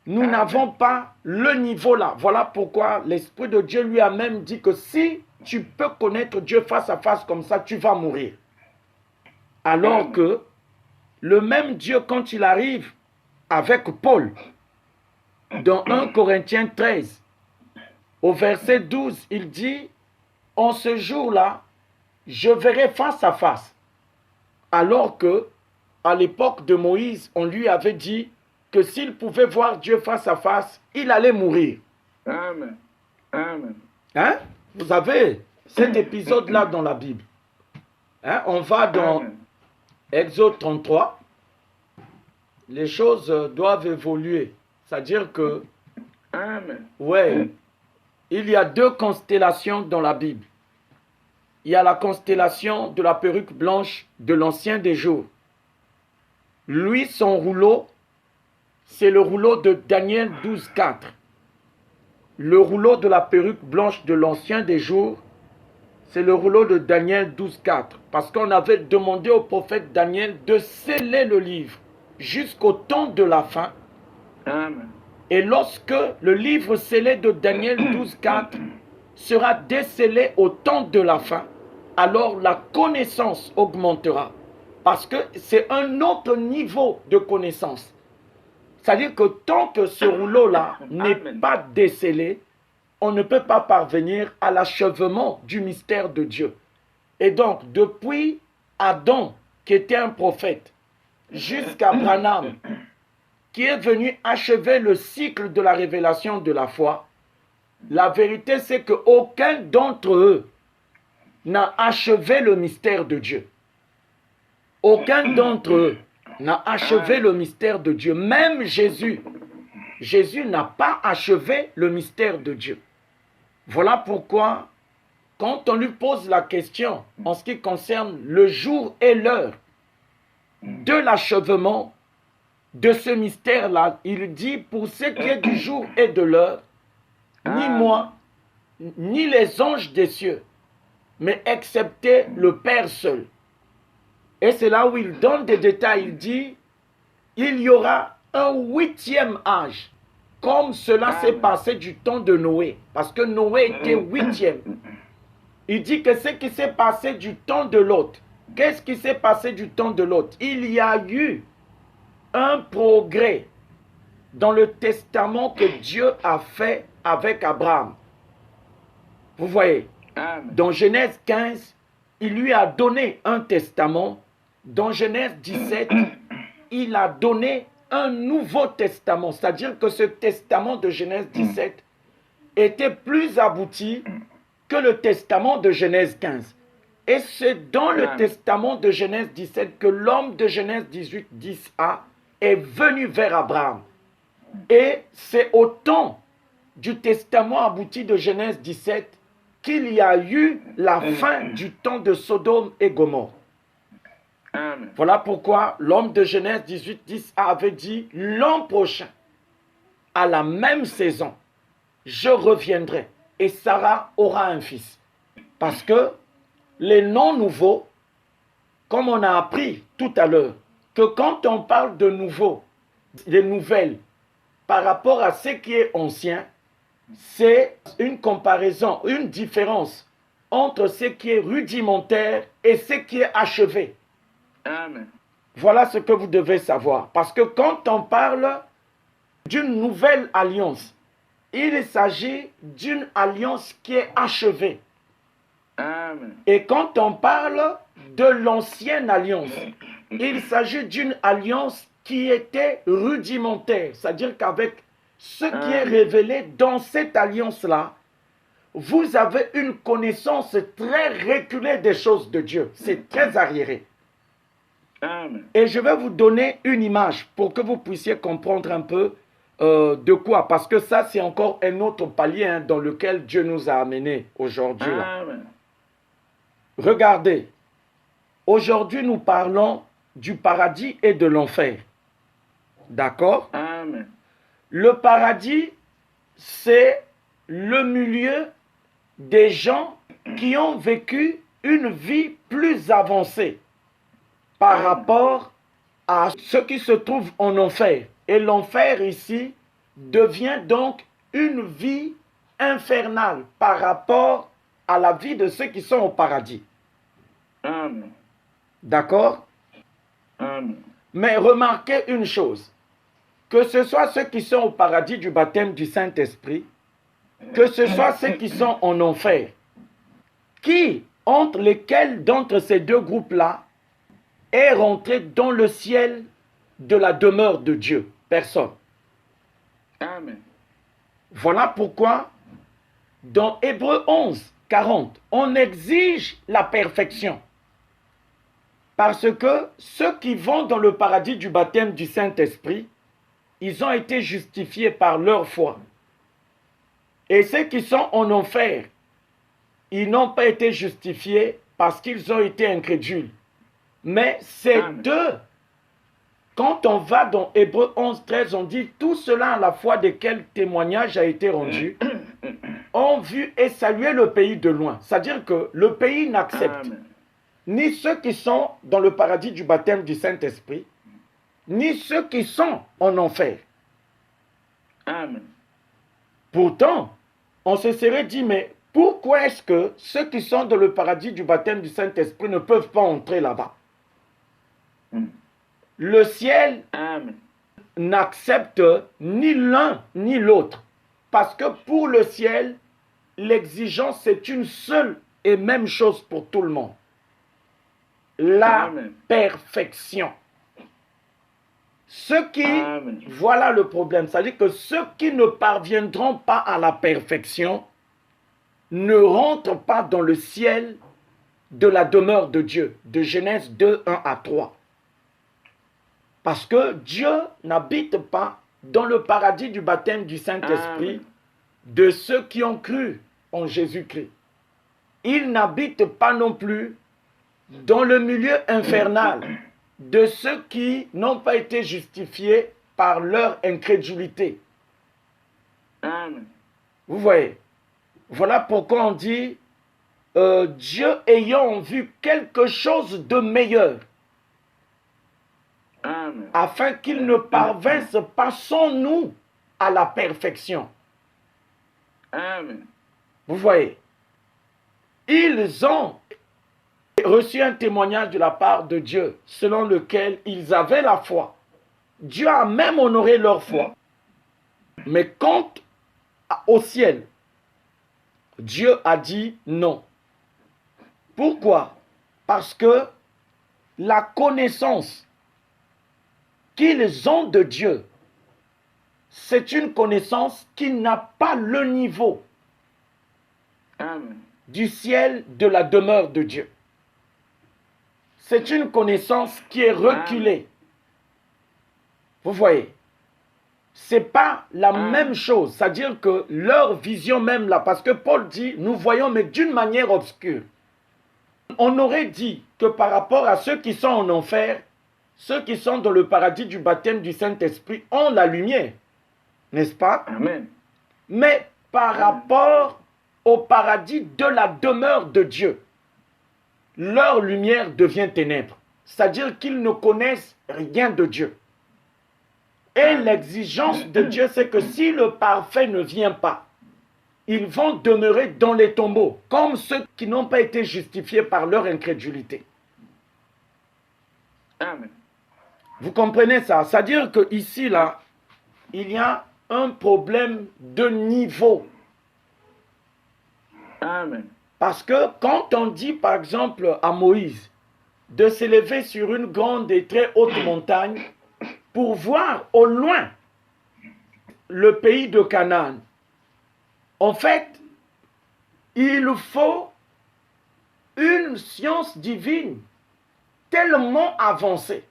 Nous n'avons pas le niveau là. Voilà pourquoi l'Esprit de Dieu lui a même dit que si tu peux connaître Dieu face à face comme ça, tu vas mourir. Alors que le même Dieu, quand il arrive avec Paul, dans 1 Corinthiens 13, au verset 12, il dit, en ce jour-là, je verrai face à face. Alors que, à l'époque de Moïse, on lui avait dit que s'il pouvait voir Dieu face à face, il allait mourir. Amen. Amen. Hein? Vous avez cet épisode-là dans la Bible. Hein? On va dans Exode 33. Les choses doivent évoluer. C'est-à-dire que, Amen. ouais, il y a deux constellations dans la Bible. Il y a la constellation de la perruque blanche de l'Ancien des Jours. Lui, son rouleau, c'est le rouleau de Daniel 12,4. Le rouleau de la perruque blanche de l'Ancien des Jours, c'est le rouleau de Daniel 12,4. Parce qu'on avait demandé au prophète Daniel de sceller le livre jusqu'au temps de la fin. Amen. Et lorsque le livre scellé de Daniel 12,4 sera décellé au temps de la fin, alors la connaissance augmentera. Parce que c'est un autre niveau de connaissance. C'est-à-dire que tant que ce rouleau-là n'est pas décellé, on ne peut pas parvenir à l'achèvement du mystère de Dieu. Et donc, depuis Adam, qui était un prophète, jusqu'à Branham, qui est venu achever le cycle de la révélation de la foi, la vérité c'est qu'aucun d'entre eux n'a achevé le mystère de Dieu. Aucun d'entre eux n'a achevé le mystère de Dieu. Même Jésus. Jésus n'a pas achevé le mystère de Dieu. Voilà pourquoi, quand on lui pose la question en ce qui concerne le jour et l'heure de l'achèvement de ce mystère-là, il dit, pour ce qui est du jour et de l'heure, ni moi, ni les anges des cieux, mais excepté le Père seul. Et c'est là où il donne des détails. Il dit, il y aura un 8e âge, comme cela s'est passé du temps de Noé, parce que Noé était 8e. Il dit que ce qui s'est passé du temps de Lot, qu'est-ce qui s'est passé du temps de Lot? Il y a eu un progrès dans le testament que Dieu a fait avec Abraham. Vous voyez, dans Genèse 15, il lui a donné un testament. Dans Genèse 17, il a donné un nouveau testament. C'est-à-dire que ce testament de Genèse 17 était plus abouti que le testament de Genèse 15. Et c'est dans le testament de Genèse 17 que l'homme de Genèse 18, 10a est venu vers Abraham. Et c'est au temps du testament abouti de Genèse 17 qu'il y a eu la fin du temps de Sodome et Gomorrhe. Amen. Voilà pourquoi l'homme de Genèse 18, 10 avait dit, l'an prochain, à la même saison, je reviendrai et Sarah aura un fils. Parce que les noms nouveaux, comme on a appris tout à l'heure, que quand on parle de nouveau, des nouvelles, par rapport à ce qui est ancien, c'est une comparaison, une différence entre ce qui est rudimentaire et ce qui est achevé. Amen. Voilà ce que vous devez savoir. Parce que quand on parle d'une nouvelle alliance, il s'agit d'une alliance qui est achevée. Amen. Et quand on parle de l'ancienne alliance, il s'agit d'une alliance qui était rudimentaire. C'est-à-dire qu'avec ce qui est révélé dans cette alliance-là, vous avez une connaissance très reculée des choses de Dieu. C'est très arriéré. Amen. Et je vais vous donner une image pour que vous puissiez comprendre un peu de quoi. Parce que ça, c'est encore un autre palier hein, dans lequel Dieu nous a amenés aujourd'hui. Amen. Regardez, aujourd'hui nous parlons du paradis et de l'enfer. D'accord? Amen. Le paradis, c'est le milieu des gens qui ont vécu une vie plus avancée par rapport à ceux qui se trouvent en enfer. Et l'enfer ici devient donc une vie infernale par rapport à la vie de ceux qui sont au paradis. Amen. D'accord? Amen. Mais remarquez une chose, que ce soit ceux qui sont au paradis du baptême du Saint-Esprit, que ce soit ceux qui sont en enfer, qui, entre lesquels d'entre ces deux groupes-là, est rentré dans le ciel de la demeure de Dieu? Personne. Amen. Voilà pourquoi, dans Hébreux 11, 40, on exige la perfection. Parce que ceux qui vont dans le paradis du baptême du Saint-Esprit, ils ont été justifiés par leur foi. Et ceux qui sont en enfer, ils n'ont pas été justifiés parce qu'ils ont été incrédules. Mais ces deux, quand on va dans Hébreux 11, 13, on dit tout cela à la foi desquels témoignage a été rendu, ont vu et salué le pays de loin. C'est-à-dire que le pays n'accepte ni ceux qui sont dans le paradis du baptême du Saint-Esprit, ni ceux qui sont en enfer. Amen. Pourtant, on se serait dit, mais pourquoi est-ce que ceux qui sont dans le paradis du baptême du Saint-Esprit ne peuvent pas entrer là-bas? Le ciel n'accepte ni l'un ni l'autre. Parce que pour le ciel, l'exigence c'est une seule et même chose pour tout le monde. La perfection. Ceux qui, voilà le problème, c'est-à-dire que ceux qui ne parviendront pas à la perfection ne rentrent pas dans le ciel de la demeure de Dieu, de Genèse 2, 1 à 3. Parce que Dieu n'habite pas dans le paradis du baptême du Saint-Esprit de ceux qui ont cru en Jésus-Christ. Il n'habite pas non plus dans le milieu infernal de ceux qui n'ont pas été justifiés par leur incrédulité. Amen. Vous voyez, voilà pourquoi on dit Dieu ayant vu quelque chose de meilleur, afin qu'ils ne parvinssent pas sans nous à la perfection. Amen. Vous voyez, ils ont reçu un témoignage de la part de Dieu selon lequel ils avaient la foi. Dieu a même honoré leur foi. Mais quant au ciel, Dieu a dit non. Pourquoi? Parce que la connaissance qu'ils ont de Dieu, c'est une connaissance qui n'a pas le niveau du ciel de la demeure de Dieu. C'est une connaissance qui est reculée. Vous voyez, c'est pas la même chose. C'est-à-dire que leur vision même là, parce que Paul dit, nous voyons mais d'une manière obscure. On aurait dit que par rapport à ceux qui sont en enfer, ceux qui sont dans le paradis du baptême du Saint-Esprit ont la lumière. N'est-ce pas? Amen. Mais par rapport au paradis de la demeure de Dieu, leur lumière devient ténèbres. C'est-à-dire qu'ils ne connaissent rien de Dieu. Et l'exigence de Dieu, c'est que si le parfait ne vient pas, ils vont demeurer dans les tombeaux, comme ceux qui n'ont pas été justifiés par leur incrédulité. Amen. Vous comprenez ça? C'est-à-dire qu'ici, là, il y a un problème de niveau. Amen. Parce que quand on dit, par exemple, à Moïse de s'élever sur une grande et très haute montagne pour voir au loin le pays de Canaan, en fait, il faut une science divine tellement avancée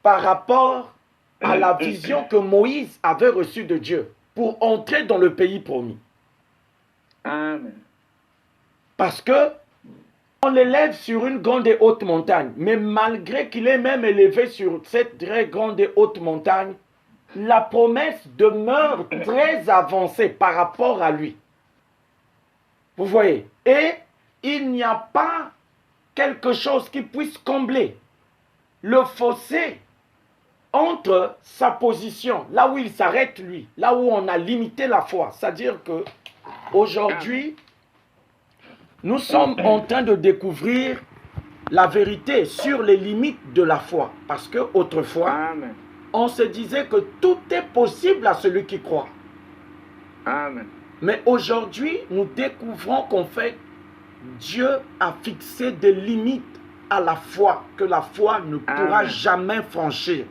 par rapport à la vision que Moïse avait reçue de Dieu pour entrer dans le pays promis. Amen. Parce que on l'élève sur une grande et haute montagne, mais malgré qu'il est même élevé sur cette très grande et haute montagne, la promesse demeure très avancée par rapport à lui. Vous voyez? Et il n'y a pas quelque chose qui puisse combler le fossé entre sa position, là où il s'arrête lui, là où on a limité la foi. C'est-à-dire que aujourd'hui, nous sommes en train de découvrir la vérité sur les limites de la foi. Parce que autrefois, Amen. on se disait que tout est possible à celui qui croit. Amen. Mais aujourd'hui, nous découvrons qu'en fait, Dieu a fixé des limites à la foi, que la foi ne pourra Amen. jamais franchir.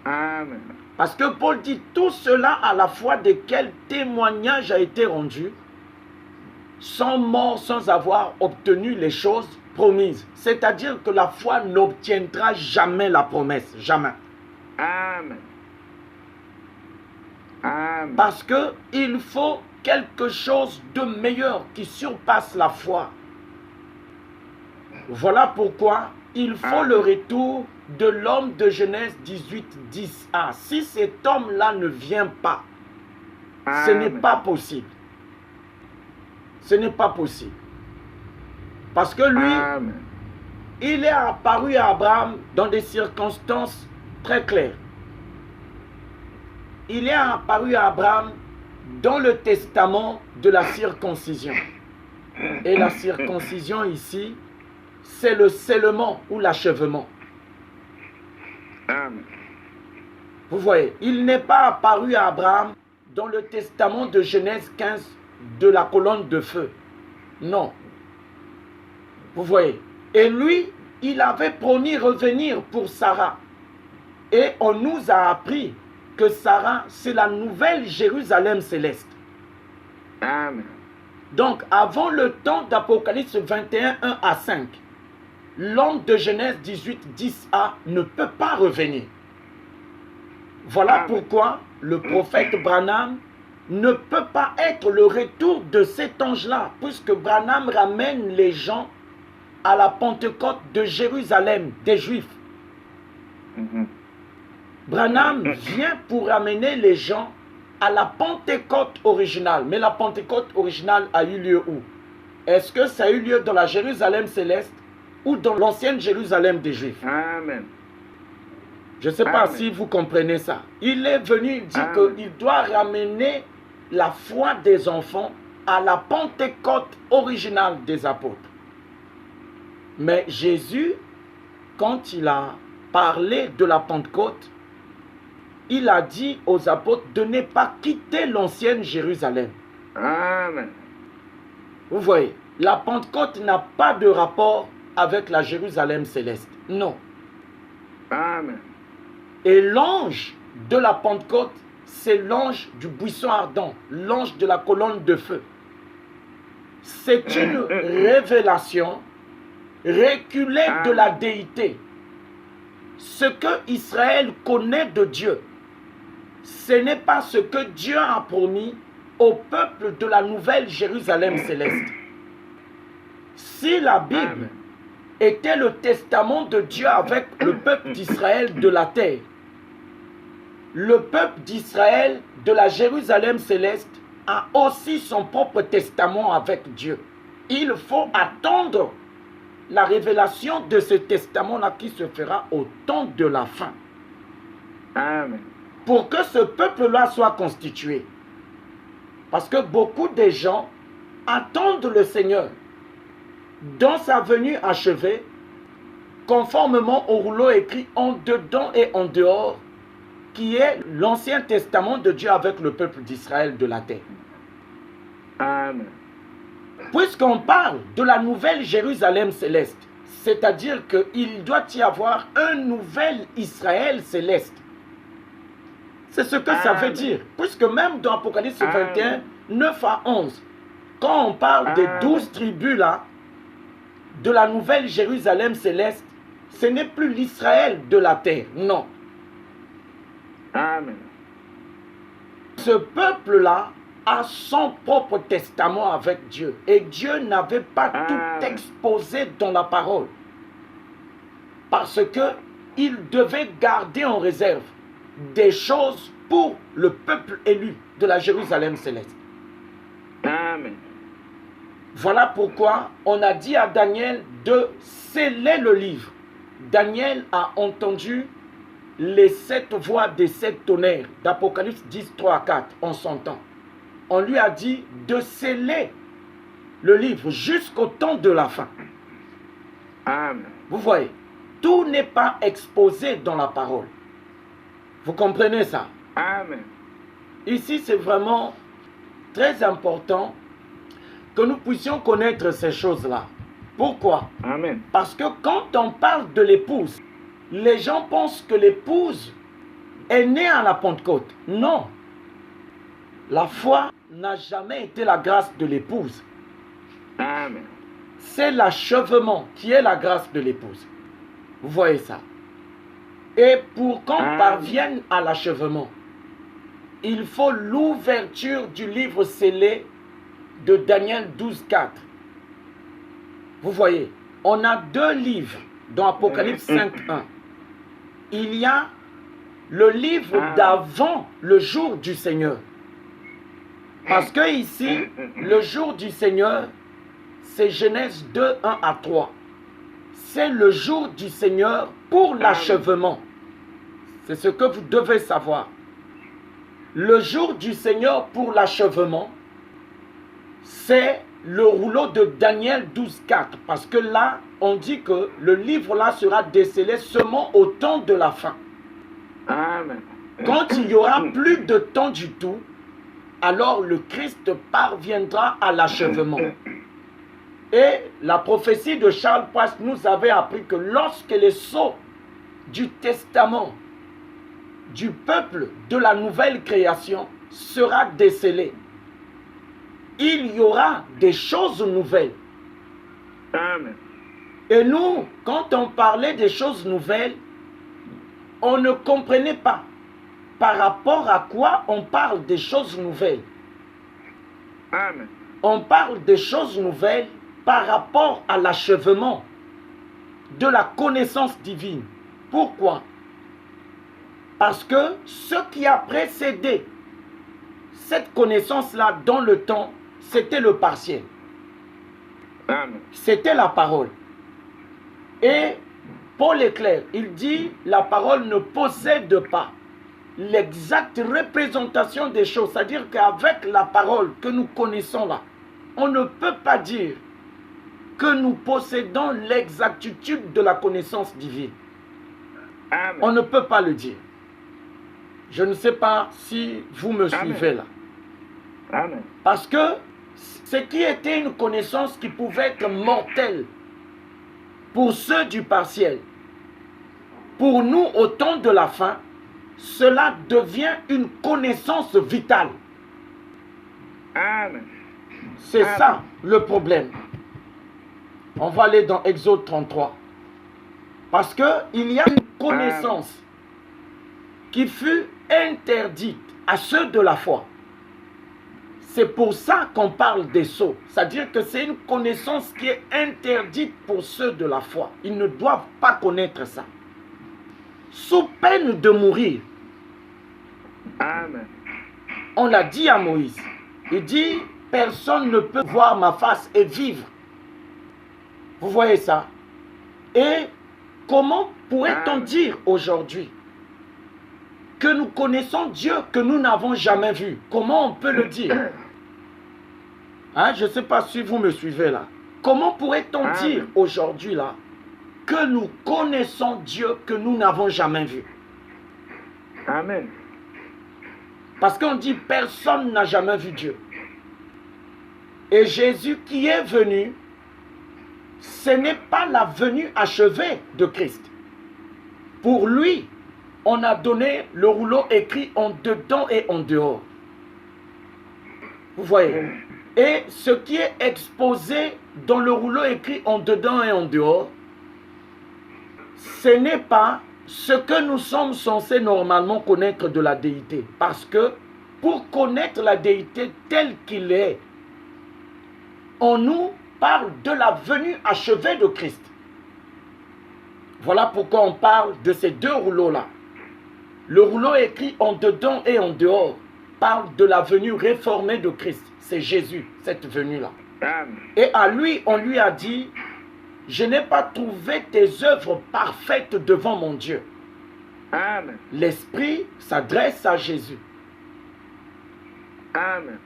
Amen. Parce que Paul dit tout cela à la foi de quel témoignage a été rendu, sans mort, sans avoir obtenu les choses promises. C'est-à-dire que la foi n'obtiendra jamais la promesse, jamais. Amen. Amen. Parce qu'il faut quelque chose de meilleur qui surpasse la foi. Voilà pourquoi il faut le retour de l'homme de Genèse 18, 10. Ah, si cet homme-là ne vient pas, ce n'est pas possible. Ce n'est pas possible. Parce que lui, Amen. il est apparu à Abraham dans des circonstances très claires. Il est apparu à Abraham dans le testament de la circoncision. Et la circoncision ici, c'est le scellement ou l'achèvement. Amen. Vous voyez, il n'est pas apparu à Abraham dans le testament de Genèse 15 de la colonne de feu. Non. Vous voyez. Et lui, il avait promis revenir pour Sarah. Et on nous a appris que Sarah, c'est la nouvelle Jérusalem céleste. Amen. Donc, avant le temps d'Apocalypse 21, 1 à 5, l'homme de Genèse 18, 10a ne peut pas revenir. Voilà pourquoi le prophète Branham ne peut pas être le retour de cet ange-là, puisque Branham ramène les gens à la Pentecôte de Jérusalem, des Juifs. Branham vient pour ramener les gens à la Pentecôte originale. Mais la Pentecôte originale a eu lieu où? Est-ce que ça a eu lieu dans la Jérusalem céleste ou dans l'ancienne Jérusalem des Juifs? Amen. Je ne sais pas Amen. si vous comprenez ça. Il est venu dire Amen. qu'il doit ramener la foi des enfants à la Pentecôte originale des apôtres. Mais Jésus, quand il a parlé de la Pentecôte, il a dit aux apôtres de ne pas quitter l'ancienne Jérusalem. Amen. Vous voyez, la Pentecôte n'a pas de rapport avec la Jérusalem céleste. Non. Amen. Et l'ange de la Pentecôte, c'est l'ange du buisson ardent, l'ange de la colonne de feu. C'est une révélation reculée de la déité. Ce que Israël connaît de Dieu, ce n'est pas ce que Dieu a promis au peuple de la nouvelle Jérusalem céleste. Si la Bible était le testament de Dieu avec le peuple d'Israël de la terre, le peuple d'Israël de la Jérusalem céleste a aussi son propre testament avec Dieu. Il faut attendre la révélation de ce testament-là qui se fera au temps de la fin. Amen. Pour que ce peuple-là soit constitué. Parce que beaucoup de gens attendent le Seigneur dans sa venue achevée, conformément au rouleau écrit en dedans et en dehors, qui est l'Ancien Testament de Dieu avec le peuple d'Israël de la terre. Amen. Puisqu'on parle de la nouvelle Jérusalem céleste, c'est-à-dire qu'il doit y avoir un nouvel Israël céleste. C'est ce que ça veut dire. Puisque même dans Apocalypse 21, 9 à 11, quand on parle des 12 tribus là, de la nouvelle Jérusalem céleste, ce n'est plus l'Israël de la terre, non. Amen. Ce peuple-là a son propre testament avec Dieu. Et Dieu n'avait pas tout exposé dans la parole. Parce qu'il devait garder en réserve des choses pour le peuple élu de la Jérusalem céleste. Amen. Voilà pourquoi on a dit à Daniel de sceller le livre. Daniel a entendu les 7 voix des 7 tonnerres d'Apocalypse 10, 3 à 4 en son temps. On lui a dit de sceller le livre jusqu'au temps de la fin. Amen. Vous voyez, tout n'est pas exposé dans la parole. Vous comprenez ça? Amen. Ici, c'est vraiment très important que nous puissions connaître ces choses-là. Pourquoi? Amen. Parce que quand on parle de l'épouse, les gens pensent que l'épouse est née à la Pentecôte. Non. La foi n'a jamais été la grâce de l'épouse. Amen. C'est l'achèvement qui est la grâce de l'épouse. Vous voyez ça? Et pour qu'on parvienne à l'achèvement, il faut l'ouverture du livre scellé de Daniel 12, 4. Vous voyez, on a 2 livres dans Apocalypse 5, 1. Il y a le livre d'avant le jour du Seigneur. Parce que ici, le jour du Seigneur, c'est Genèse 2, 1 à 3. C'est le jour du Seigneur pour l'achèvement. C'est ce que vous devez savoir. Le jour du Seigneur pour l'achèvement, c'est le rouleau de Daniel 12, 4. Parce que là, on dit que le livre là sera décelé seulement au temps de la fin. Amen. Quand il n'y aura plus de temps du tout, alors le Christ parviendra à l'achèvement. Et la prophétie de Charles Price nous avait appris que lorsque les sceaux du testament du peuple de la nouvelle création sera décelé, il y aura des choses nouvelles. Amen. Et nous, quand on parlait des choses nouvelles, on ne comprenait pas par rapport à quoi on parle des choses nouvelles. Amen. On parle des choses nouvelles par rapport à l'achèvement de la connaissance divine. Pourquoi? Parce que ce qui a précédé cette connaissance-là dans le temps, c'était le partiel. Amen. C'était la parole. Et Paul est clair, il dit la parole ne possède pas l'exacte représentation des choses. C'est-à-dire qu'avec la parole que nous connaissons là, on ne peut pas dire que nous possédons l'exactitude de la connaissance divine. Amen. On ne peut pas le dire. Je ne sais pas si vous me suivez là. Amen. Parce que ce qui était une connaissance qui pouvait être mortelle pour ceux du partiel, pour nous au temps de la fin, cela devient une connaissance vitale. Amen. C'est ça le problème. On va aller dans Exode 33. Parce qu'il y a une connaissance qui fut interdite à ceux de la foi. C'est pour ça qu'on parle des sceaux. C'est-à-dire que c'est une connaissance qui est interdite pour ceux de la foi. Ils ne doivent pas connaître ça. Sous peine de mourir. Amen. On l'a dit à Moïse. Il dit, personne ne peut voir ma face et vivre. Vous voyez ça? Et comment pourrait-on dire aujourd'hui que nous connaissons Dieu que nous n'avons jamais vu? Comment on peut le dire? Hein? Je ne sais pas si vous me suivez là. Comment pourrait-on dire aujourd'hui là que nous connaissons Dieu que nous n'avons jamais vu? Amen. Parce qu'on dit personne n'a jamais vu Dieu. Et Jésus qui est venu, ce n'est pas la venue achevée de Christ. Pour lui, on a donné le rouleau écrit en dedans et en dehors. Vous voyez? Et ce qui est exposé dans le rouleau écrit en dedans et en dehors, ce n'est pas ce que nous sommes censés normalement connaître de la déité. Parce que pour connaître la déité telle qu'il est, on nous parle de la venue achevée de Christ. Voilà pourquoi on parle de ces deux rouleaux-là. Le rouleau écrit en dedans et en dehors parle de la venue réformée de Christ. C'est Jésus, cette venue-là. Et à lui, on lui a dit, je n'ai pas trouvé tes œuvres parfaites devant mon Dieu. Amen. L'Esprit s'adresse à Jésus. Amen.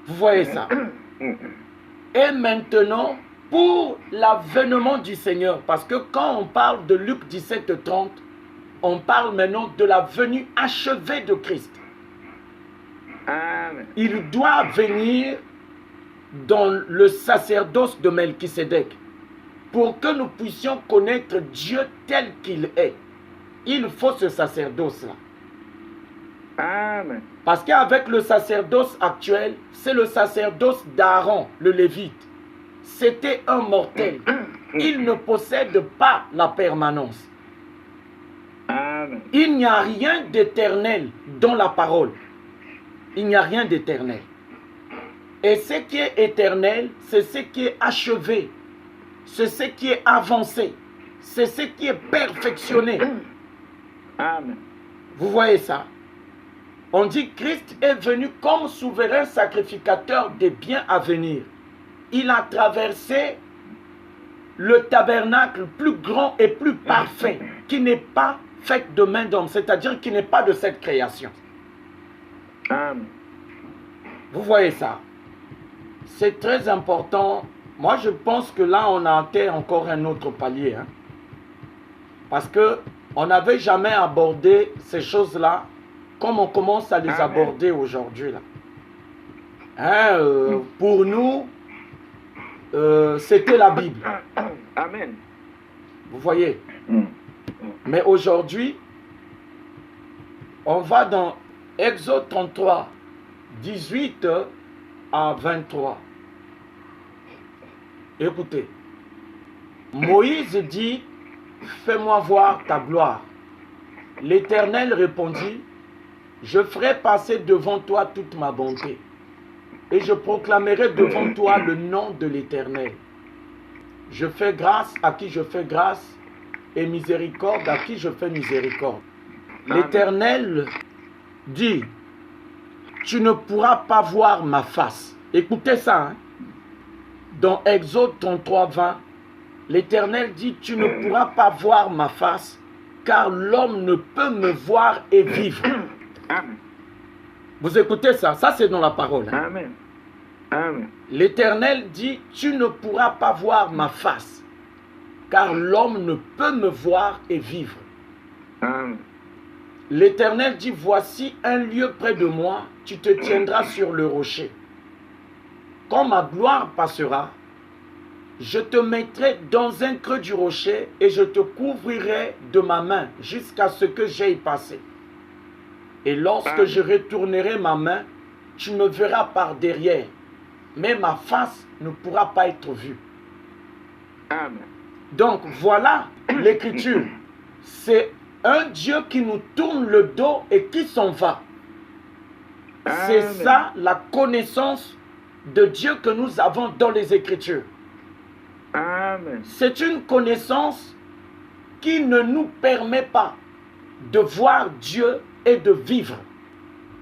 Vous voyez ça? Et maintenant, pour l'avènement du Seigneur, parce que quand on parle de Luc 17:30, on parle maintenant de la venue achevée de Christ. Amen. Il doit venir dans le sacerdoce de Melchisédek pour que nous puissions connaître Dieu tel qu'il est. Il faut ce sacerdoce-là. Amen. Parce qu'avec le sacerdoce actuel, c'est le sacerdoce d'Aaron, le Lévite. C'était un mortel. Il ne possède pas la permanence. Amen. Il n'y a rien d'éternel dans la parole. Il n'y a rien d'éternel. Et ce qui est éternel, c'est ce qui est achevé. C'est ce qui est avancé. C'est ce qui est perfectionné. Amen. Vous voyez ça? On dit que Christ est venu comme souverain sacrificateur des biens à venir. Il a traversé le tabernacle plus grand et plus parfait, qui n'est pas fait de main d'homme, c'est-à-dire qui n'est pas de cette création. Amen. Vous voyez ça? C'est très important. Moi, je pense que là, on a atteint encore un autre palier. Hein? Parce qu'on n'avait jamais abordé ces choses-là comme on commence à les aborder aujourd'hui. Hein, pour nous, c'était la Bible. Amen. Vous voyez? Mais aujourd'hui, on va dans Exode 33, 18 à 23. Écoutez. Moïse dit, fais-moi voir ta gloire. L'Éternel répondit, je ferai passer devant toi toute ma bonté, et je proclamerai devant toi le nom de l'Éternel. Je fais grâce à qui je fais grâce, et miséricorde à qui je fais miséricorde. L'Éternel dit, tu ne pourras pas voir ma face. Écoutez ça, hein? Dans Exode 33, 20, l'Éternel dit, tu ne pourras pas voir ma face, car l'homme ne peut me voir et vivre. Amen. Vous écoutez ça? Ça, c'est dans la parole. Hein? Amen. Amen. L'Éternel dit, tu ne pourras pas voir ma face, car l'homme ne peut me voir et vivre. Amen. L'Éternel dit, voici un lieu près de moi, tu te tiendras sur le rocher. Quand ma gloire passera, je te mettrai dans un creux du rocher et je te couvrirai de ma main jusqu'à ce que j'aille passer. Et lorsque je retournerai ma main, tu me verras par derrière, mais ma face ne pourra pas être vue. Amen. Donc voilà l'écriture. C'est un Dieu qui nous tourne le dos et qui s'en va. C'est ça la connaissance de Dieu que nous avons dans les Écritures. Amen. C'est une connaissance qui ne nous permet pas de voir Dieu et de vivre.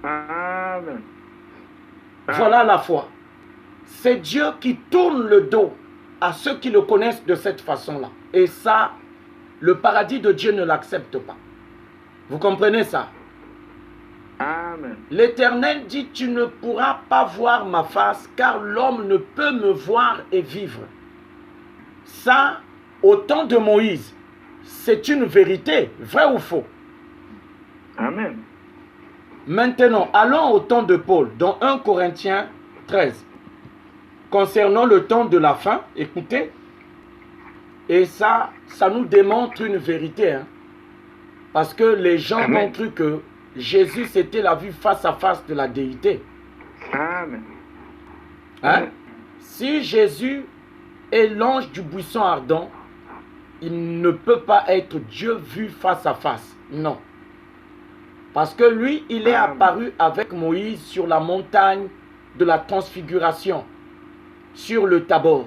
Amen. Voilà la foi. C'est Dieu qui tourne le dos à ceux qui le connaissent de cette façon-là. Et ça, le paradis de Dieu ne l'accepte pas. Vous comprenez ça? Amen. L'Éternel dit, tu ne pourras pas voir ma face, car l'homme ne peut me voir et vivre. Ça, au temps de Moïse, c'est une vérité, vrai ou faux? Amen. Maintenant, allons au temps de Paul, dans 1 Corinthiens 13. Concernant le temps de la fin, écoutez, et ça nous démontre une vérité, hein, parce que les gens Amen. ont cru que Jésus, c'était la vue face à face de la déité. Amen. Hein? Si Jésus est l'ange du buisson ardent, il ne peut pas être Dieu vu face à face. Non. Parce que lui, il est apparu avec Moïse sur la montagne de la transfiguration, sur le Tabor.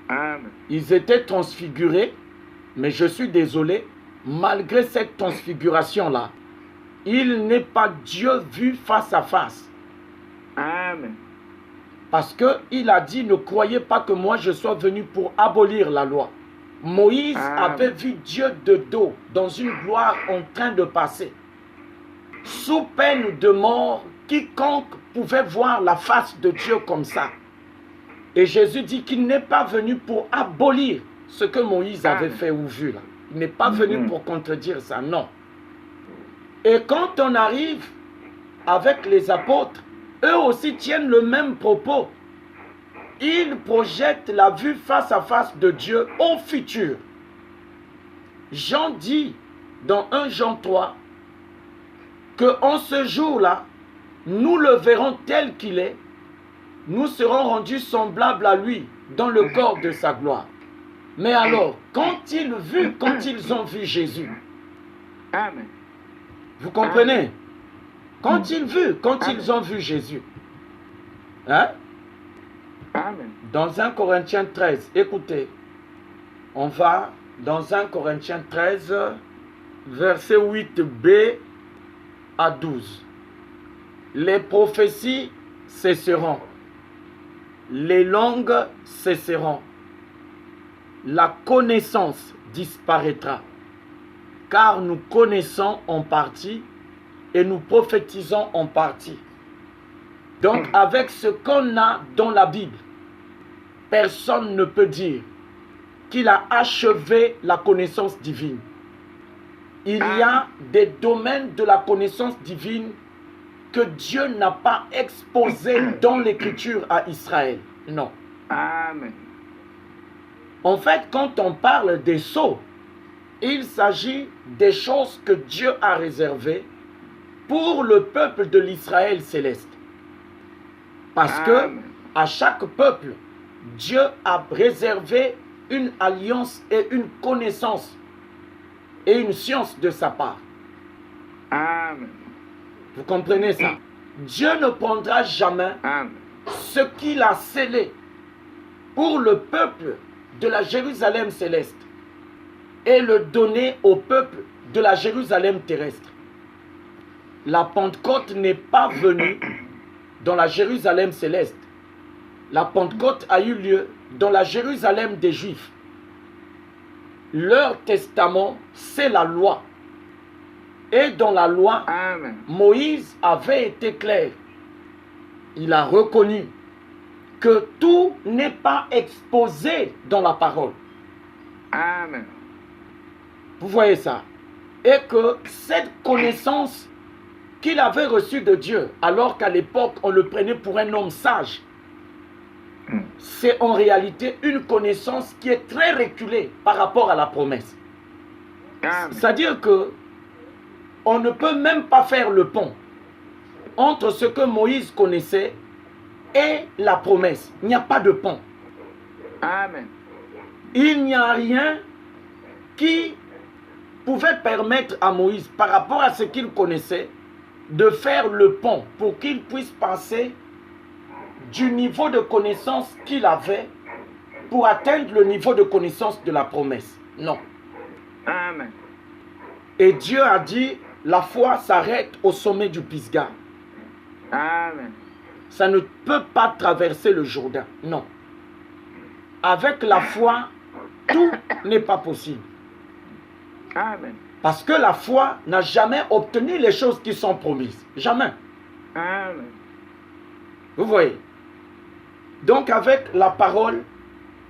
Amen. Ils étaient transfigurés, mais je suis désolé, malgré cette transfiguration-là, il n'est pas Dieu vu face à face. Amen. Parce qu'il a dit, ne croyez pas que moi je sois venu pour abolir la loi. Moïse avait vu Dieu de dos, dans une gloire en train de passer. Sous peine de mort, quiconque pouvait voir la face de Dieu comme ça. Et Jésus dit qu'il n'est pas venu pour abolir ce que Moïse avait fait ou vu là. Il n'est pas venu pour contredire ça, non. Et quand on arrive avec les apôtres, eux aussi tiennent le même propos. Ils projettent la vue face à face de Dieu au futur. Jean dit dans 1 Jean 3 qu'en ce jour-là, nous le verrons tel qu'il est, nous serons rendus semblables à lui dans le corps de sa gloire. Mais alors, quand ils ont vu Jésus, Amen. vous comprenez? Quand ils ont vu Jésus, hein? Amen. Dans 1 Corinthiens 13, écoutez, on va dans 1 Corinthiens 13, verset 8b à 12. Les prophéties cesseront, les langues cesseront, la connaissance disparaîtra, car nous connaissons en partie et nous prophétisons en partie. Donc avec ce qu'on a dans la Bible, personne ne peut dire qu'il a achevé la connaissance divine. Il y a des domaines de la connaissance divine que Dieu n'a pas exposé dans l'Écriture à Israël. Non. Amen. En fait, quand on parle des sceaux, il s'agit des choses que Dieu a réservées pour le peuple de l'Israël céleste. Parce que à chaque peuple, Dieu a réservé une alliance et une connaissance et une science de sa part. Amen. Vous comprenez ça? Dieu ne prendra jamais ce qu'il a scellé pour le peuple de la Jérusalem céleste et le donner au peuple de la Jérusalem terrestre. La Pentecôte n'est pas venue dans la Jérusalem céleste. La Pentecôte a eu lieu dans la Jérusalem des Juifs. Leur testament, c'est la loi. Et dans la loi, Moïse avait été clair. Il a reconnu que tout n'est pas exposé dans la parole. Amen. Vous voyez ça? Et que cette connaissance qu'il avait reçue de Dieu, alors qu'à l'époque on le prenait pour un homme sage, c'est en réalité une connaissance qui est très reculée par rapport à la promesse. C'est-à-dire que on ne peut même pas faire le pont entre ce que Moïse connaissait et la promesse. Il n'y a pas de pont. Amen. Il n'y a rien qui pouvait permettre à Moïse, par rapport à ce qu'il connaissait, de faire le pont pour qu'il puisse passer du niveau de connaissance qu'il avait pour atteindre le niveau de connaissance de la promesse. Non. Amen. Et Dieu a dit, la foi s'arrête au sommet du Pisgah. Amen. ça ne peut pas traverser le Jourdain. Non. Avec la foi, tout n'est pas possible. Amen. Parce que la foi n'a jamais obtenu les choses qui sont promises. Jamais. Amen. Vous voyez. Donc avec la parole,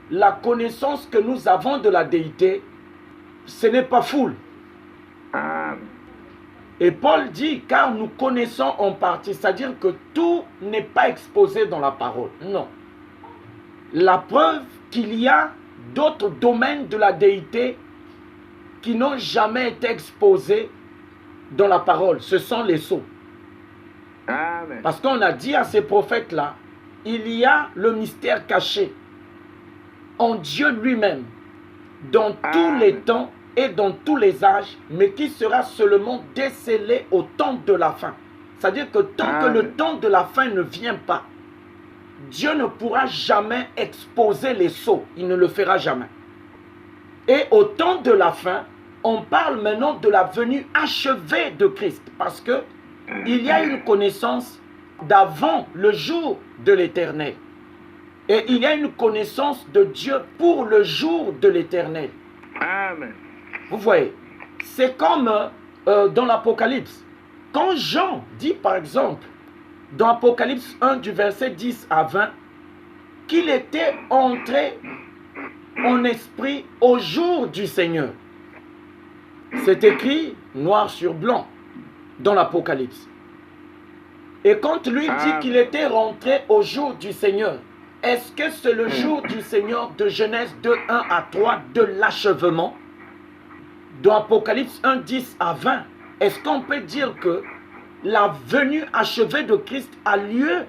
la connaissance que nous avons de la déité, ce n'est pas full. Amen. Et Paul dit, car nous connaissons en partie, c'est-à-dire que tout n'est pas exposé dans la parole. Non. La preuve qu'il y a d'autres domaines de la déité qui n'ont jamais été exposés dans la parole, ce sont les sceaux. Amen. Parce qu'on a dit à ces prophètes-là, il y a le mystère caché en Dieu lui-même, dans tous les temps et dans tous les âges, mais qui sera seulement décelé au temps de la fin. C'est-à-dire que tant que le temps de la fin ne vient pas, Dieu ne pourra jamais exposer les sceaux. Il ne le fera jamais. Et au temps de la fin, on parle maintenant de la venue achevée de Christ. Parce que il y a une connaissance d'avant le jour de l'éternel. Et il y a une connaissance de Dieu pour le jour de l'éternel. Amen. Vous voyez, c'est comme dans l'Apocalypse. Quand Jean dit par exemple, dans Apocalypse 1 du verset 10 à 20, qu'il était entré en esprit au jour du Seigneur. C'est écrit noir sur blanc dans l'Apocalypse. Et quand lui dit qu'il était rentré au jour du Seigneur, est-ce que c'est le jour du Seigneur de Genèse 2, 1 à 3 de l'achèvement? Dans Apocalypse 1, 10 à 20, est-ce qu'on peut dire que la venue achevée de Christ a lieu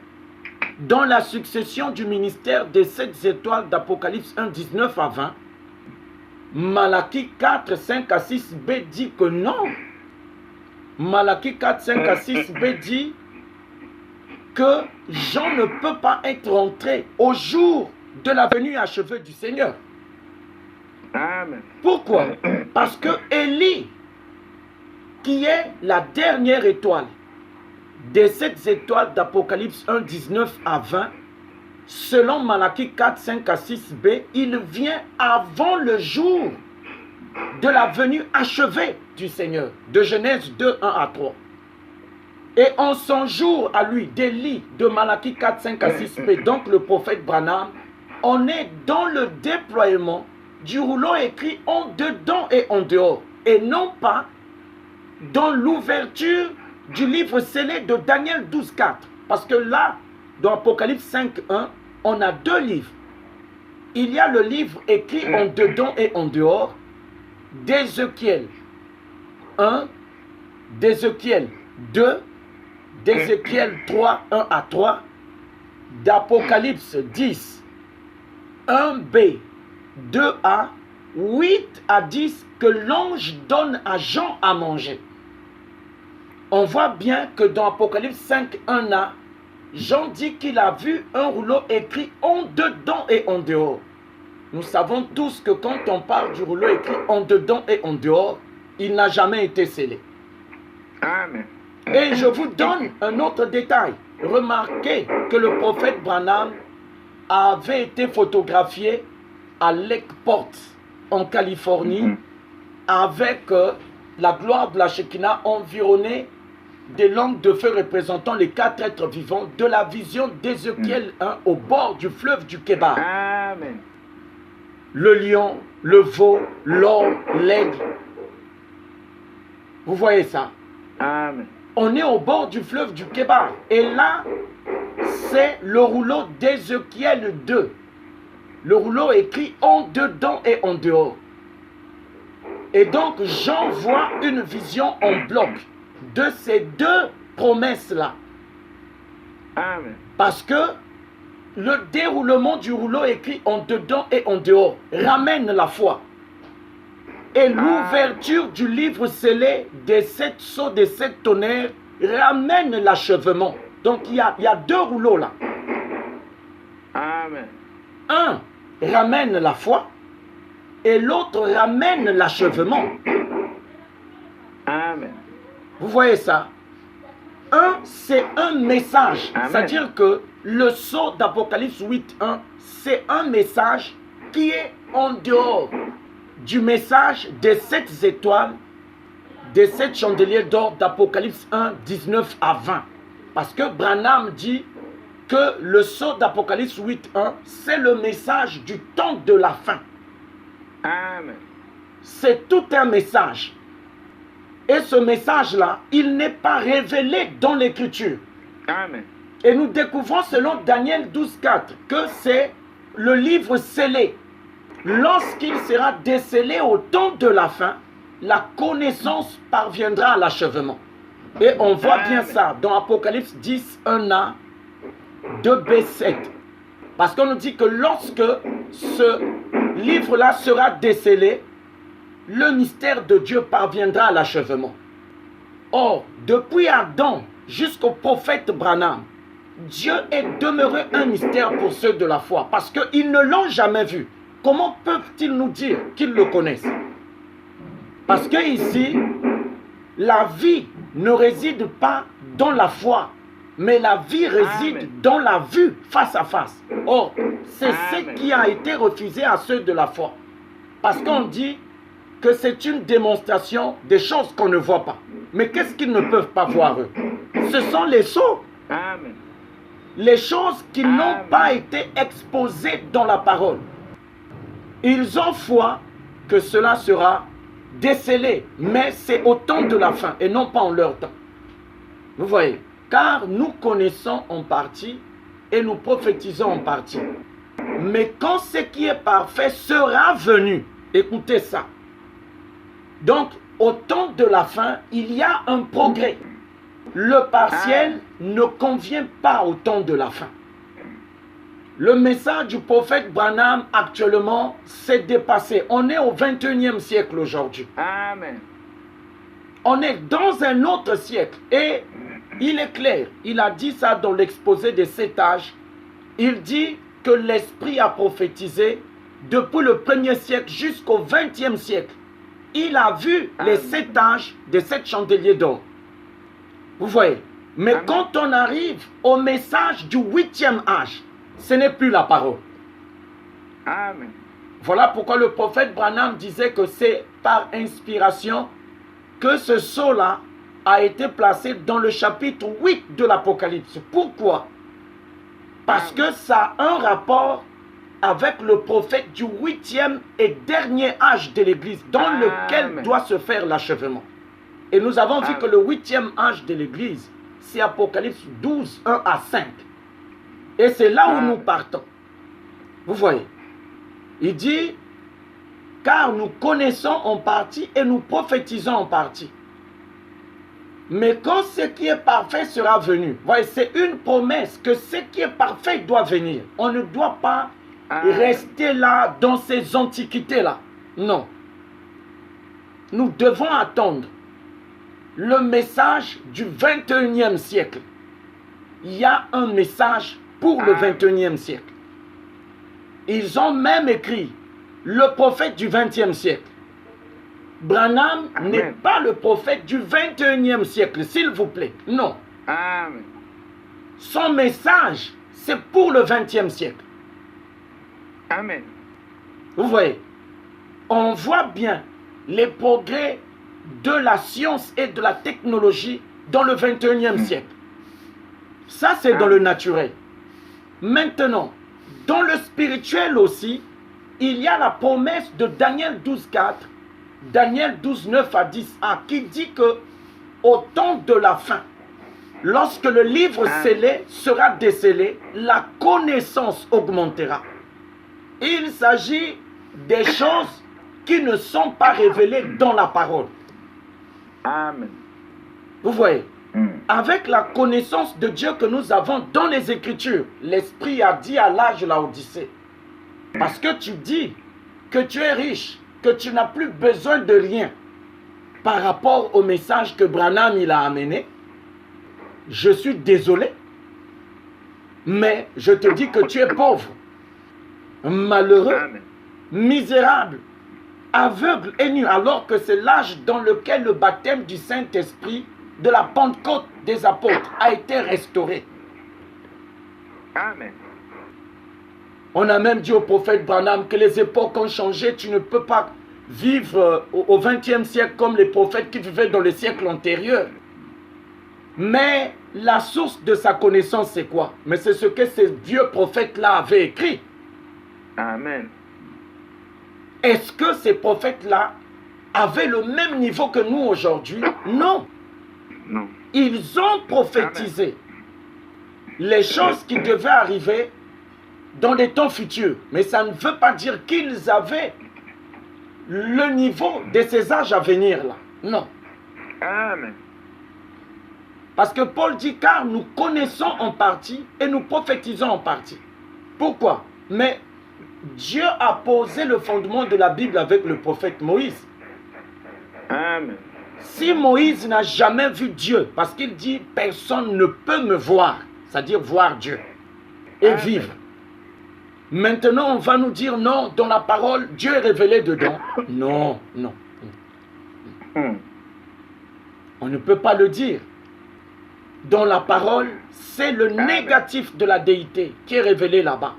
dans la succession du ministère des 7 étoiles d'Apocalypse 1, 19 à 20? Malachie 4, 5 à 6b dit que non. Malachie 4, 5 à 6b dit que Jean ne peut pas être rentré au jour de la venue achevée du Seigneur. Amen. Pourquoi? Parce que Élie, qui est la dernière étoile des 7 étoiles d'Apocalypse 1, 19 à 20, selon Malachie 4, 5 à 6b, il vient avant le jour de la venue achevée du Seigneur, de Genèse 2, 1 à 3. Et en son jour à lui, d'Élie, de Malachie 4, 5 à 6b, donc le prophète Branham, on est dans le déploiement du rouleau écrit en dedans et en dehors, et non pas dans l'ouverture du livre scellé de Daniel 12, 4. Parce que là, dans Apocalypse 5, 1, on a 2 livres. Il y a le livre écrit en dedans et en dehors d'Ézéchiel 1, d'Ézéchiel 2, d'Ézéchiel 3, 1 à 3, d'Apocalypse 10, 1b, 2a, 8 à 10 que l'ange donne à Jean à manger. On voit bien que dans Apocalypse 5, 1a, Jean dit qu'il a vu un rouleau écrit en dedans et en dehors. Nous savons tous que quand on parle du rouleau écrit en dedans et en dehors, il n'a jamais été scellé. Amen. Et je vous donne un autre détail. Remarquez que le prophète Branham avait été photographié à Lakeport, en Californie, avec la gloire de la Shekinah environnée des langues de feu représentant les 4 êtres vivants de la vision d'Ézéchiel 1 au bord du fleuve du Kébar. Amen. Le lion, le veau, l'orbe, l'aigle. Vous voyez ça? Amen. On est au bord du fleuve du Kébar. Et là, c'est le rouleau d'Ézéchiel 2. Le rouleau écrit en dedans et en dehors. Et donc, Jean voit une vision en bloc de ces 2 promesses-là. Amen. Parce que le déroulement du rouleau écrit en dedans et en dehors ramène la foi. Et l'ouverture du livre scellé des 7 sceaux, des 7 tonnerres, ramène l'achèvement. Donc il y a 2 rouleaux là. Amen. Un ramène la foi et l'autre ramène l'achèvement. Amen. Vous voyez ça? c'est un message. Amen. C'est-à-dire que le sceau d'Apocalypse 8.1, c'est un message qui est en dehors du message des 7 étoiles, des 7 chandeliers d'or d'Apocalypse 1, 19 à 20. Parce que Branham dit que le sceau d'Apocalypse 8.1, c'est le message du temps de la fin. Amen. C'est tout un message. Et ce message-là, il n'est pas révélé dans l'Écriture. Amen. Et nous découvrons selon Daniel 12.4 que c'est le livre scellé. Lorsqu'il sera décelé au temps de la fin, la connaissance parviendra à l'achèvement. Et on voit bien ça dans Apocalypse 10, 1a, 2b7. Parce qu'on nous dit que lorsque ce livre-là sera décelé, le mystère de Dieu parviendra à l'achèvement. Or, depuis Adam jusqu'au prophète Branham, Dieu est demeuré un mystère pour ceux de la foi, parce qu'ils ne l'ont jamais vu. Comment peuvent-ils nous dire qu'ils le connaissent? Parce que ici, la vie ne réside pas dans la foi, mais la vie réside Amen. dans la vue face à face. Or, c'est ce Amen. qui a été refusé à ceux de la foi. Parce qu'on dit que c'est une démonstration des choses qu'on ne voit pas. Mais qu'est-ce qu'ils ne peuvent pas voir eux? Ce sont les sceaux, Amen. les choses qui n'ont Amen. pas été exposées dans la parole. Ils ont foi que cela sera décelé, mais c'est au temps de la fin et non pas en leur temps. Vous voyez, car nous connaissons en partie et nous prophétisons en partie. Mais quand ce qui est parfait sera venu, écoutez ça. Donc, au temps de la fin, il y a un progrès. Le partiel ne convient pas au temps de la fin. Le message du prophète Branham actuellement s'est dépassé. On est au 21e siècle aujourd'hui. Amen. On est dans un autre siècle. Et il est clair, il a dit ça dans l'exposé des 7 âges. Il dit que l'Esprit a prophétisé depuis le 1er siècle jusqu'au 20e siècle. Il a vu les 7 âges des 7 chandeliers d'or. Vous voyez. Mais Amen. quand on arrive au message du 8e âge, ce n'est plus la parole. Amen. Voilà pourquoi le prophète Branham disait que c'est par inspiration que ce sceau-là a été placé dans le chapitre 8 de l'Apocalypse. Pourquoi? Parce que ça a un rapport avec le prophète du 8e et dernier âge de l'Église, dans lequel doit se faire l'achèvement. Et nous avons vu que le 8e âge de l'Église, c'est Apocalypse 12, 1 à 5. Et c'est là où nous partons. Vous voyez. Il dit, car nous connaissons en partie et nous prophétisons en partie. Mais quand ce qui est parfait sera venu, voyez, c'est une promesse que ce qui est parfait doit venir. On ne doit pas rester là dans ces antiquités-là. Non. Nous devons attendre le message du 21e siècle. Il y a un message pour le 21e siècle. Ils ont même écrit le prophète du 20e siècle. Branham n'est pas le prophète du 21e siècle, s'il vous plaît. Non. Amen. Son message, c'est pour le 20e siècle. Amen. Vous voyez, on voit bien les progrès de la science et de la technologie dans le 21e siècle. Ça, c'est dans le naturel. Maintenant, dans le spirituel aussi, il y a la promesse de Daniel 12.4, Daniel 12.9 à 10a, qui dit que au temps de la fin, lorsque le livre scellé sera décelé, la connaissance augmentera. Il s'agit des choses qui ne sont pas révélées dans la parole. Amen. Vous voyez, avec la connaissance de Dieu que nous avons dans les Écritures, l'Esprit a dit à l'âge de l'Odyssée, parce que tu dis que tu es riche, que tu n'as plus besoin de rien par rapport au message que Branham il a amené, je suis désolé, mais je te dis que tu es pauvre, malheureux, Amen. misérable, aveugle et nu, alors que c'est l'âge dans lequel le baptême du Saint-Esprit de la Pentecôte des apôtres a été restaurée. Amen. On a même dit au prophète Branham que les époques ont changé. Tu ne peux pas vivre au XXe siècle comme les prophètes qui vivaient dans les siècles antérieurs. Mais la source de sa connaissance, c'est quoi? Mais c'est ce que ces vieux prophètes-là avaient écrit. Amen. Est-ce que ces prophètes-là avaient le même niveau que nous aujourd'hui? Non. Non. Ils ont prophétisé les choses qui devaient arriver dans les temps futurs. Mais ça ne veut pas dire qu'ils avaient le niveau de ces âges à venir là. Non. Amen. Parce que Paul dit, car nous connaissons en partie et nous prophétisons en partie. Pourquoi? Mais Dieu a posé le fondement de la Bible avec le prophète Moïse. Amen. Si Moïse n'a jamais vu Dieu, parce qu'il dit, personne ne peut me voir, c'est-à-dire voir Dieu et Amen. vivre. Maintenant, on va nous dire, non, dans la parole, Dieu est révélé dedans. Non, non. On ne peut pas le dire. Dans la parole, c'est le négatif de la déité qui est révélé là-bas.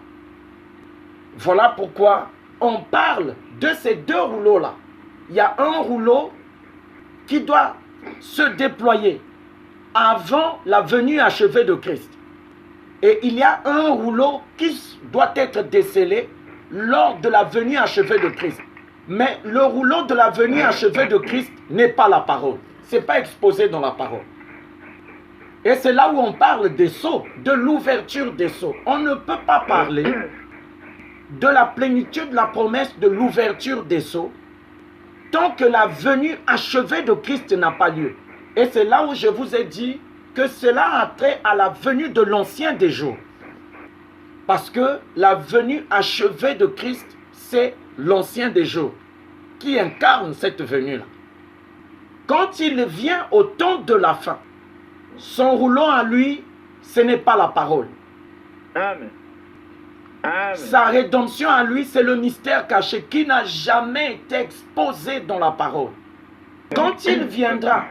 Voilà pourquoi on parle de ces deux rouleaux-là. Il y a un rouleau qui doit se déployer avant la venue achevée de Christ. Et il y a un rouleau qui doit être décelé lors de la venue achevée de Christ. Mais le rouleau de la venue achevée de Christ n'est pas la parole. Ce n'est pas exposé dans la parole. Et c'est là où on parle des sceaux, de l'ouverture des sceaux. On ne peut pas parler de la plénitude de la promesse de l'ouverture des sceaux tant que la venue achevée de Christ n'a pas lieu. Et c'est là où je vous ai dit que cela a trait à la venue de l'ancien des jours. Parce que la venue achevée de Christ, c'est l'ancien des jours qui incarne cette venue-là. Quand il vient au temps de la fin, son rouleau à lui, ce n'est pas la parole. Amen. Amen. Sa rédemption à lui, c'est le mystère caché qui n'a jamais été exposé dans la parole. Quand il viendra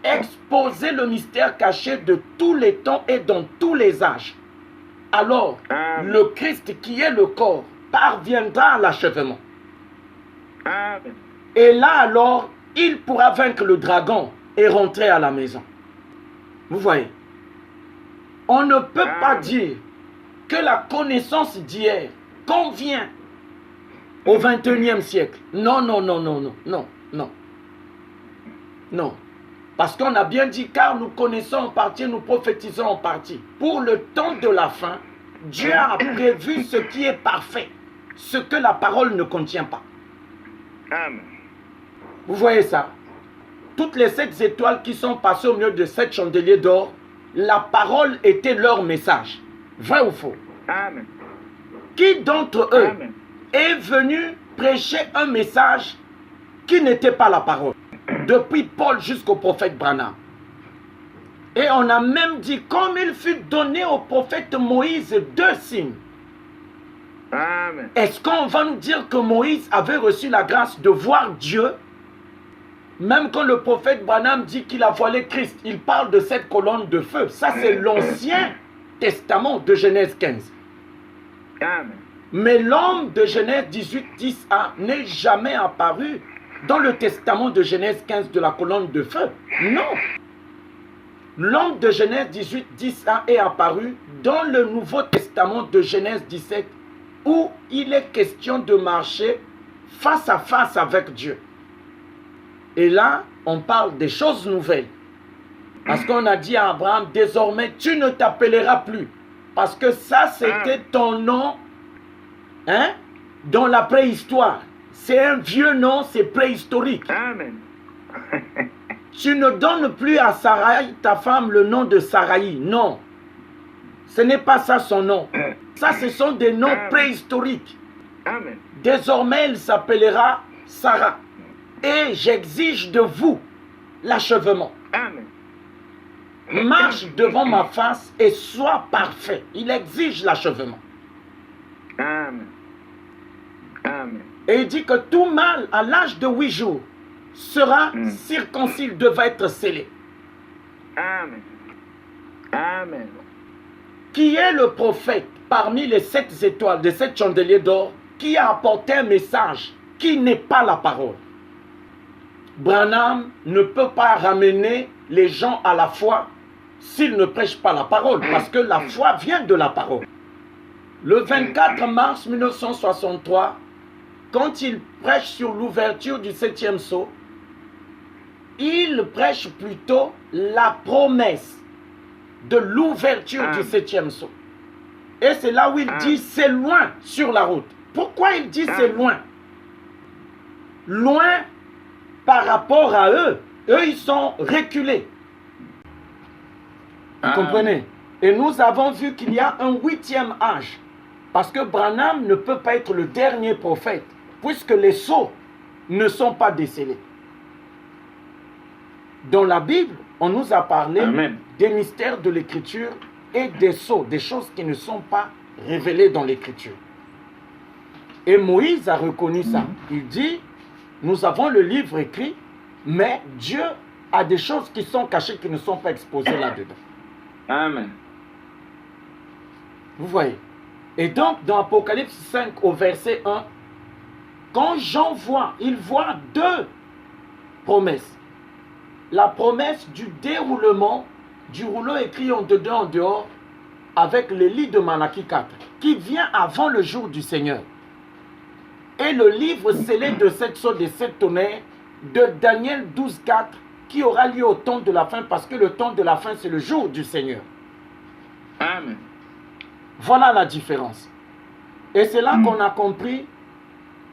exposer le mystère caché de tous les temps et dans tous les âges, alors Amen. le Christ qui est le corps parviendra à l'achèvement. Amen. Et là alors, il pourra vaincre le dragon et rentrer à la maison. Vous voyez, on ne peut pas dire que la connaissance d'hier convient au 21e siècle. Non, non, non, non, non, non, non. Non. Parce qu'on a bien dit, car nous connaissons en partie, nous prophétisons en partie. Pour le temps de la fin, Dieu a prévu ce qui est parfait, ce que la parole ne contient pas. Amen. Vous voyez ça? Toutes les 7 étoiles qui sont passées au milieu de 7 chandeliers d'or, la parole était leur message. Vrai ou faux? Amen. Qui d'entre eux Amen. est venu prêcher un message qui n'était pas la parole? Depuis Paul jusqu'au prophète Branham. Et on a même dit, comme il fut donné au prophète Moïse 2 signes. Amen. Est-ce qu'on va nous dire que Moïse avait reçu la grâce de voir Dieu? Même quand le prophète Branham dit qu'il a voilé Christ, il parle de cette colonne de feu. Ça, c'est l'Ancien Testament de Genèse 15. Amen. Mais l'homme de Genèse 18, 10a n'est jamais apparu dans le testament de Genèse 15 de la colonne de feu. Non. L'homme de Genèse 18, 10a est apparu dans le Nouveau Testament de Genèse 17 où il est question de marcher face à face avec Dieu. Et là, on parle des choses nouvelles. Parce qu'on a dit à Abraham, désormais, tu ne t'appelleras plus. Parce que ça, c'était ton nom hein, dans la préhistoire. C'est un vieux nom, c'est préhistorique. Amen. Tu ne donnes plus à Sarai, ta femme, le nom de Sarai. Non. Ce n'est pas ça son nom. Ça, ce sont des noms préhistoriques. Amen. Désormais, elle s'appellera Sarah. Et j'exige de vous l'achèvement. Amen. Marche devant ma face et sois parfait. Il exige l'achèvement. Amen. Amen. Et il dit que tout mâle à l'âge de 8 jours sera circoncis, devait être scellé. Amen. Amen. Qui est le prophète parmi les 7 étoiles de 7 chandeliers d'or qui a apporté un message qui n'est pas la parole? Branham ne peut pas ramener les gens à la foi s'il ne prêche pas la parole, parce que la foi vient de la parole. Le 24 mars 1963, quand il prêche sur l'ouverture du 7e sceau, il prêche plutôt la promesse de l'ouverture du 7e sceau. Et c'est là où il dit c'est loin sur la route. Pourquoi il dit c'est loin? Loin par rapport à eux. Eux, ils sont reculés. Vous comprenez? Et nous avons vu qu'il y a un 8e âge. Parce que Branham ne peut pas être le dernier prophète, puisque les sceaux ne sont pas décelés. Dans la Bible, on nous a parlé des mystères de l'Écriture et des sceaux, des choses qui ne sont pas révélées dans l'Écriture. Et Moïse a reconnu ça. Il dit, nous avons le livre écrit, mais Dieu a des choses qui sont cachées, qui ne sont pas exposées là-dedans. Amen. Vous voyez? Et donc, dans Apocalypse 5, au verset 1, quand Jean voit, il voit 2 promesses. La promesse du déroulement du rouleau écrit en dedans, en dehors, avec le lit de Malachie 4, qui vient avant le jour du Seigneur. Et le livre scellé de 7 sceaux des 7 tonnerres de Daniel 12, 4, qui aura lieu au temps de la fin, parce que le temps de la fin, c'est le jour du Seigneur. Amen. Voilà la différence. Et c'est là qu'on a compris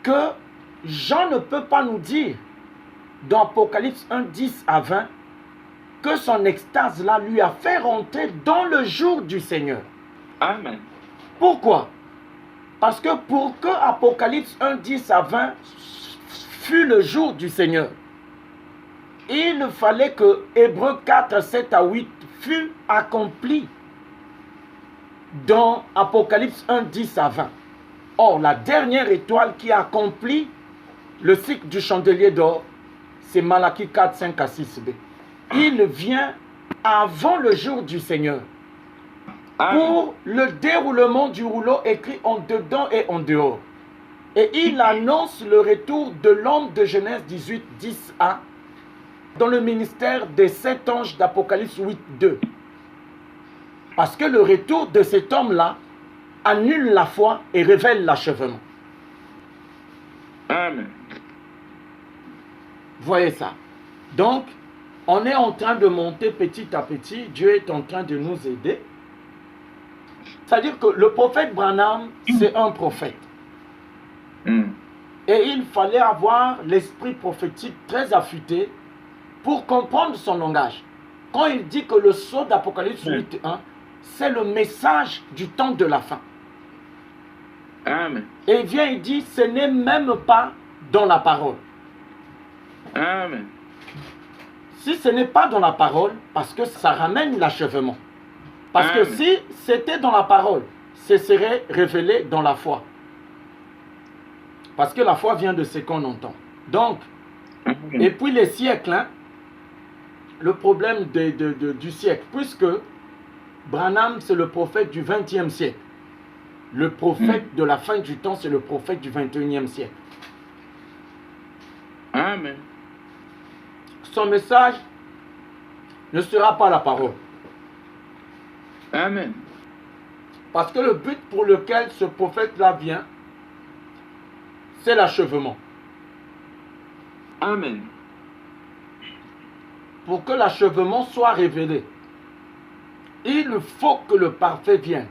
que Jean ne peut pas nous dire, dans Apocalypse 1, 10 à 20, que son extase là lui a fait rentrer dans le jour du Seigneur. Amen. Pourquoi? Parce que pour que Apocalypse 1, 10 à 20 fût le jour du Seigneur, il fallait que Hébreux 4, 7 à 8 fût accompli dans Apocalypse 1, 10 à 20. Or, la dernière étoile qui accomplit le cycle du chandelier d'or, c'est Malachie 4, 5 à 6b. Il vient avant le jour du Seigneur pour le déroulement du rouleau écrit en dedans et en dehors. Et il annonce le retour de l'homme de Genèse 18, 10a dans le ministère des 7 anges d'Apocalypse 8, 2. Parce que le retour de cet homme-là annule la foi et révèle l'achèvement. Amen. Voyez ça. Donc, on est en train de monter petit à petit. Dieu est en train de nous aider. C'est-à-dire que le prophète Branham, c'est un prophète. Et il fallait avoir l'esprit prophétique très affûté pour comprendre son langage. Quand il dit que le sceau d'Apocalypse 8, 1, c'est le message du temps de la fin. Amen. Et il vient, il dit, ce n'est même pas dans la parole. Amen. Si ce n'est pas dans la parole, parce que ça ramène l'achèvement. Parce que si c'était dans la parole, ce serait révélé dans la foi. Parce que la foi vient de ce qu'on entend. Donc, et puis les siècles, hein, le problème du siècle, puisque Branham, c'est le prophète du 20e siècle. Le prophète de la fin du temps, c'est le prophète du 21e siècle. Amen. Son message ne sera pas la parole. Amen. Parce que le but pour lequel ce prophète-là vient, c'est l'achèvement. Amen. Pour que l'achèvement soit révélé, il faut que le parfait vienne.